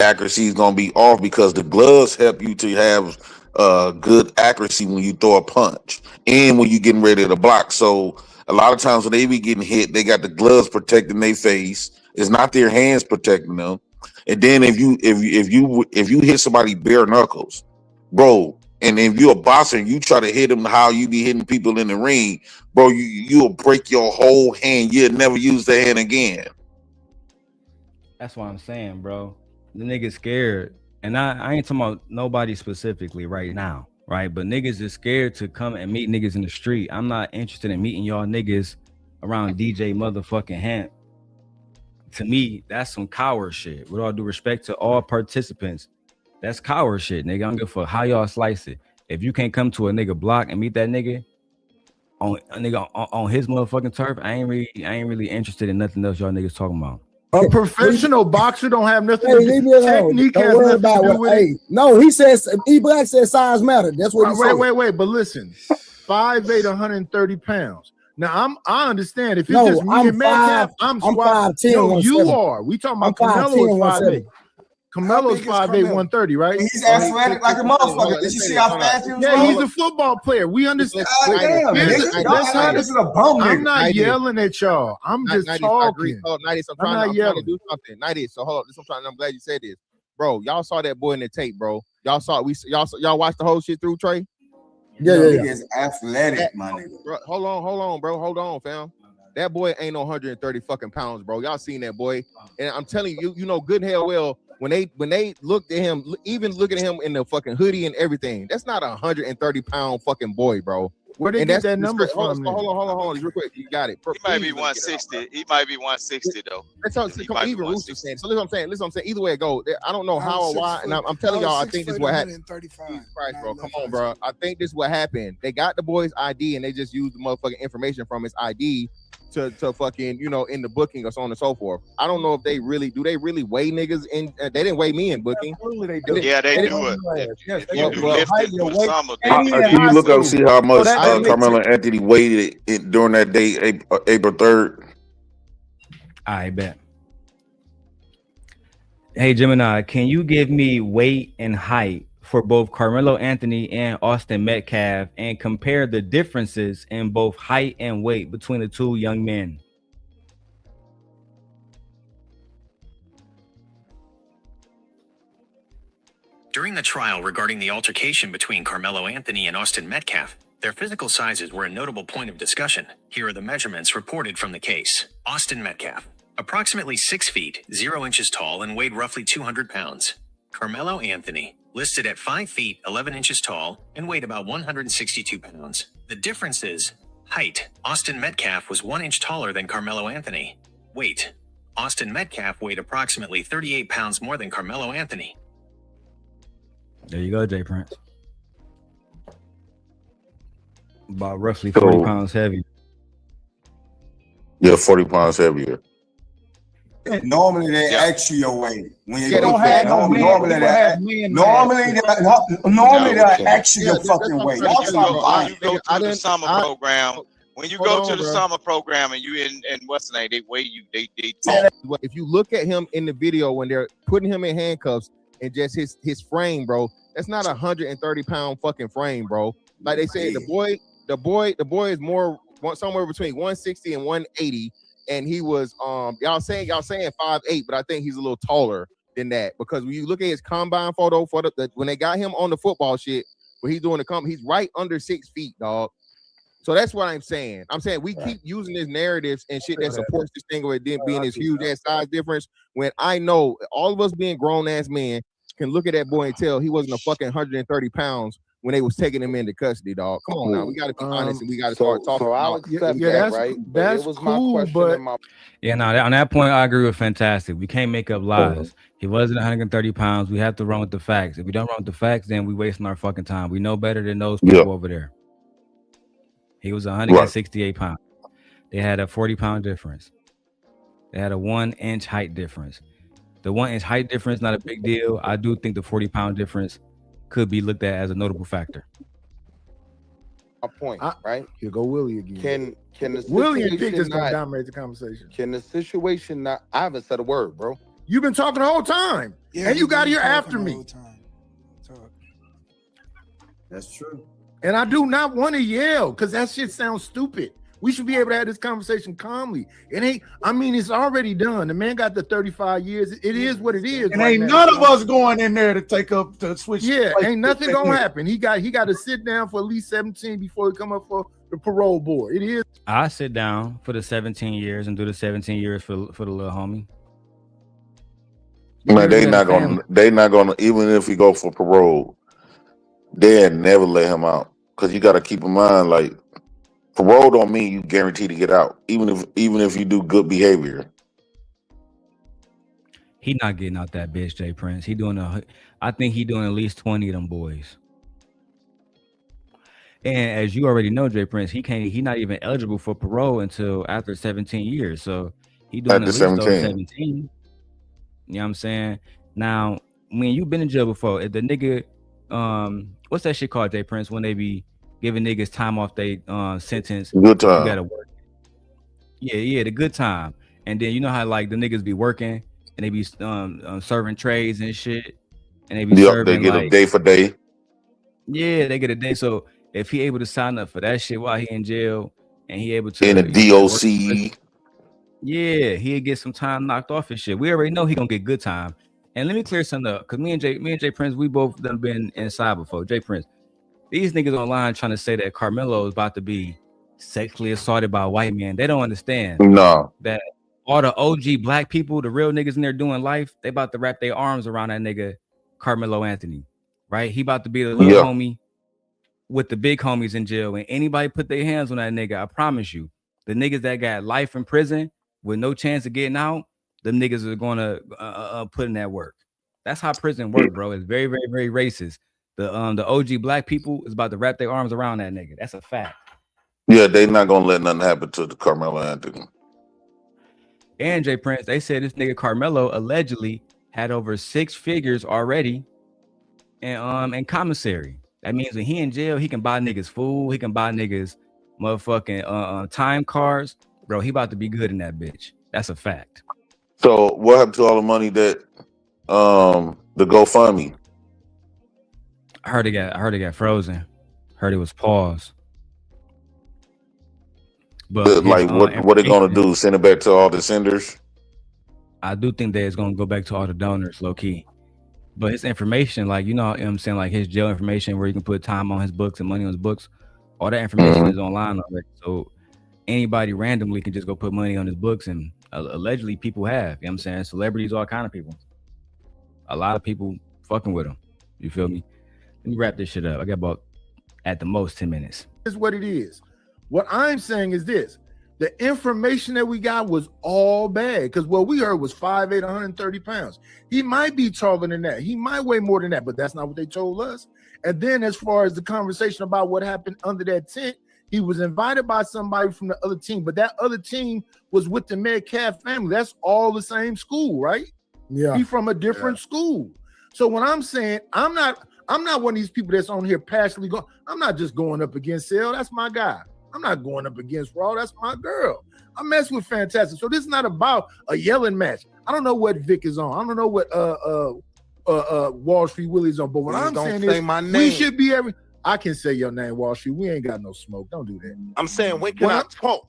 accuracy is gonna be off because the gloves help you to have good accuracy when you throw a punch and when you getting ready to block. So a lot of times when they be getting hit, they got the gloves protecting their face. It's not their hands protecting them. And then if you hit somebody bare knuckles, bro. And if you're a boxer and you try to hit them how you be hitting people in the ring, bro, you'll break your whole hand. You'll never use the hand again. That's what I'm saying, bro. The nigga's scared. and I ain't talking about nobody specifically right now, right? But niggas is scared to come and meet niggas in the street. I'm not interested in meeting y'all niggas around DJ motherfucking Hamp. To me, that's some coward shit. With all due respect to all participants, that's coward shit, nigga. I don't give a fuck how y'all slice it. If you can't come to a nigga block and meet that nigga on his motherfucking turf, I ain't really interested in nothing else y'all niggas talking about. A professional boxer don't have nothing to leave do. me alone. Technique Don't has worry nothing about to do what. with Hey, it. no, he says E Black says size matter. That's what he said. Wait. But listen, 5'8", 130 pounds. Now I understand if it's No, just me I'm and Metcalf, I'm 5'10", No, you 170. are. We talking about I'm 5'10", Carmelo's 5'8". 170. Carmelo's 5'8", 130, right? He's athletic like a motherfucker. Did you see how fast he was? Yeah, he's a football player. We understand. Damn, nigga. I'm not yelling at y'all. I'm just talking. I'm trying to do something. 90. So hold on. I'm glad you said this, bro. Y'all saw that boy in the tape, bro. Y'all watched the whole shit through, Trey. Yeah. He's athletic, my nigga. Bro, hold on, bro. Hold on, fam. That boy ain't no 130 fucking pounds, bro. Y'all seen that boy, and I'm telling you, you know good and hell well. When they looked at him, even looking at him in the fucking hoodie and everything, that's not a 130 pound fucking boy, bro. Where they get that number from? Hold on, real quick. You got it. He might be 160. He might be 160 though. That's how even Rooster saying. So listen, what I'm saying. Either way it go, I don't know how or why, and I'm telling y'all, I think this is what happened. Christ, bro, come on, bro. I think this is what happened. They got the boy's ID and they just used the motherfucking information from his ID to fucking, you know, in the booking or so on and so forth. I don't know if they really weigh niggas in. They didn't weigh me in booking. Absolutely they do. Yeah, they do it. Yes, You do lifting with some of them. Can you look up and see how much Karmelo Anthony weighed during that day, April 3rd? I bet. Hey, Gemini, can you give me weight and height for both Karmelo Anthony and Austin Metcalf and compare the differences in both height and weight between the two young men? During the trial regarding the altercation between Karmelo Anthony and Austin Metcalf, their physical sizes were a notable point of discussion. Here are the measurements reported from the case. Austin Metcalf, approximately 6 feet, 0 inches tall and weighed roughly 200 pounds. Karmelo Anthony, listed at 5 feet, 11 inches tall and weighed about 162 pounds. The difference is height. Austin Metcalf was 1 inch taller than Karmelo Anthony. Weight. Austin Metcalf weighed approximately 38 pounds more than Karmelo Anthony. There you go, Jay Prince. About roughly 40 pounds heavier. Yeah, 40 pounds heavier. Normally they ask you your weight. When you don't have no man. Normally they ask you your fucking weight. When you go to the summer program, when you go to the summer program and you in what's the name, they weigh you. They If you look at him in the video when they're putting him in handcuffs and just his frame, bro, that's not a 130 pound fucking frame, bro. Like they said, the boy is more somewhere between 160 and 180. And he was y'all saying 5'8", but I think he's a little taller than that, because when you look at his combine photo for when they got him on the football shit, where he's doing he's right under 6 feet, dog. So that's what I'm saying. I'm saying we keep using this narratives and shit that supports this thing of it being this huge ass size difference, when I know all of us being grown ass men can look at that boy and tell he wasn't a fucking 130 pounds when they was taking him into custody, dog. Come on now, we got to be honest and we got to start talking. So I'll accept that, right? That's it was cool, my question. Yeah, no, on that point, I agree with Fantastic. We can't make up lies. He wasn't 130 pounds. We have to run with the facts. If we don't run with the facts, then we wasting our fucking time. We know better than those people over there. He was 168 pounds. They had a 40-pound difference. They had a 1 inch height difference. The 1 inch height difference, not a big deal. I do think the 40-pound difference could be looked at as a notable factor. My point, right? Here go Willie again. Can the Willie and Dick just gonna dominate the conversation? Can the situation not? I haven't said a word, bro. You've been talking the whole time, and you got here after me. That's true. And I do not want to yell because that shit sounds stupid. We should be able to have this conversation calmly. It ain't, I mean, it's already done. The man got the 35 years. It is what it is. And ain't none of us going in there to switch. Yeah, ain't nothing gonna happen. He got to sit down for at least 17 before he come up for the parole board. It is. I sit down for the 17 years and do the 17 years for the little homie. Man, they not gonna even if he go for parole, they'll never let him out. Cause you gotta keep in mind, like, parole don't mean you guarantee to get out, even if you do good behavior. He not getting out that bitch, Jay Prince. I think he doing at least 20 of them boys. And as you already know, Jay Prince, he not even eligible for parole until after 17 years. So he doing After at least 17. those 17. You know what I'm saying? Now, when you been in jail before, if the nigga, what's that shit called, Jay Prince, when they be giving niggas time off they sentence? Good time. You gotta work. Yeah, the good time. And then you know how like the niggas be working and they be serving trays and shit, and they be serving. They get like a day for day. Yeah, they get a day. So if he able to sign up for that shit while he in jail, and he able to in a DOC, yeah, he'll get some time knocked off his shit. We already know he gonna get good time. And let me clear something up, because me and Jay Prince, we both done been inside before. Jay Prince, these niggas online trying to say that Karmelo is about to be sexually assaulted by a white man. They don't understand that all the OG black people, the real niggas in there doing life, they about to wrap their arms around that nigga Karmelo Anthony, right? He about to be the little homie with the big homies in jail. And anybody put their hands on that nigga, I promise you, the niggas that got life in prison with no chance of getting out, them niggas are gonna put in that work. That's how prison work, bro. It's very, very, very racist. The OG black people is about to wrap their arms around that nigga. That's a fact. Yeah, they not gonna let nothing happen to the Karmelo Anthony. And Jay Prince, they said this nigga Karmelo allegedly had over 6 figures already in commissary. That means when he in jail, he can buy niggas food, he can buy niggas motherfucking time cards. Bro, he about to be good in that bitch. That's a fact. So what happened to all the money that the GoFundMe? I heard it got frozen. Heard it was paused. But like what they gonna do? Send it back to all the senders? I do think that it's gonna go back to all the donors, low key. But his information, like, you know what I'm saying, like his jail information where you can put time on his books and money on his books, all that information is online already. So anybody randomly can just go put money on his books, and allegedly people have, you know what I'm saying, celebrities, all kind of people. A lot of people fucking with him. You feel me? Let me wrap this shit up. I got about at the most 10 minutes. Is what it is. What I'm saying is this: the information that we got was all bad, because what we heard was 5'8", 130 pounds. He might be taller than that. He might weigh more than that, but that's not what they told us. And then as far as the conversation about what happened under that tent, he was invited by somebody from the other team, but that other team was with the Metcalf family. That's all the same school, right? Yeah. He from a different school. So when I'm saying, I'm not one of these people that's on here passionately going, I'm not just going up against Sale. That's my guy. I'm not going up against Raw. That's my girl. I mess with Fantastic. So this is not about a yelling match. I don't know what Vic is on. I don't know what Wall Street Willie's on. But what I'm saying is we should be I can say your name, Wall Street. We ain't got no smoke. Don't do that. I'm saying, when can I talk?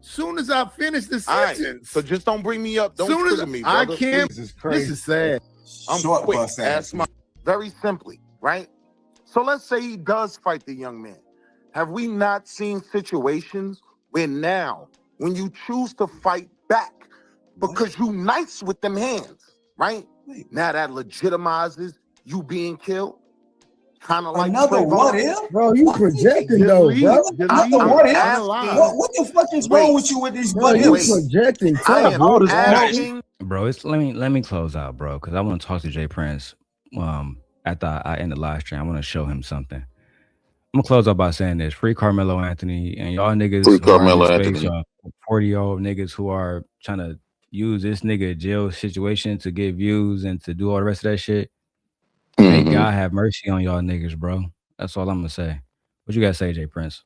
Soon as I finish the sentence. Right, so just don't bring me up. Don't trigger me, brother. I can't. This is sad. I'm quick. Very simply, right? So let's say he does fight the young man. Have we not seen situations where now, when you choose to fight back because you nice with them hands, right? Now that legitimizes you being killed? Kind of like another Trayvon. what if? Bro, you projecting though, bro. Another what if? What the fuck is wrong with you with these what ifs? You projecting. Bro, let me close out, bro, because I want to talk to Jay Prince. After I end the live stream, I want to show him something. I'm gonna close out by saying this: free Karmelo Anthony, and y'all niggas, free Karmelo Anthony, y'all 40-year-old niggas who are trying to use this nigga jail situation to get views and to do all the rest of that shit. May God have mercy on y'all niggas, bro. That's all I'm gonna say. What you gotta say, Jay Prince?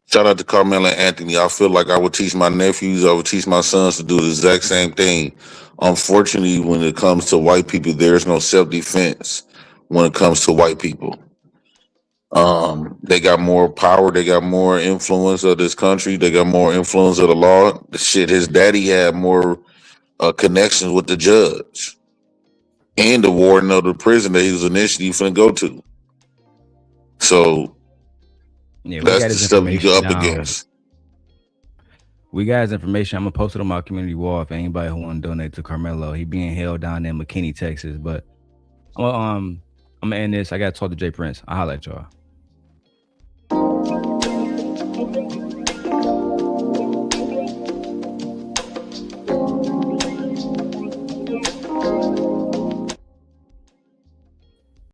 Shout out to Karmelo Anthony. I feel like I would teach my nephews, I would teach my sons to do the exact same thing. Unfortunately, when it comes to white people, there's no self-defense when it comes to white people. They got more power, they got more influence of this country, they got more influence of the law. The shit, his daddy had more connections with the judge and the warden of the prison that he was initially finna go to. So yeah, that's the stuff you go up against. We got his information. I'm gonna post it on my community wall for anybody who want to donate to Karmelo. He being held down in McKinney, Texas. But I'm gonna end this. I gotta talk to Jay Prince. I'll holler at y'all.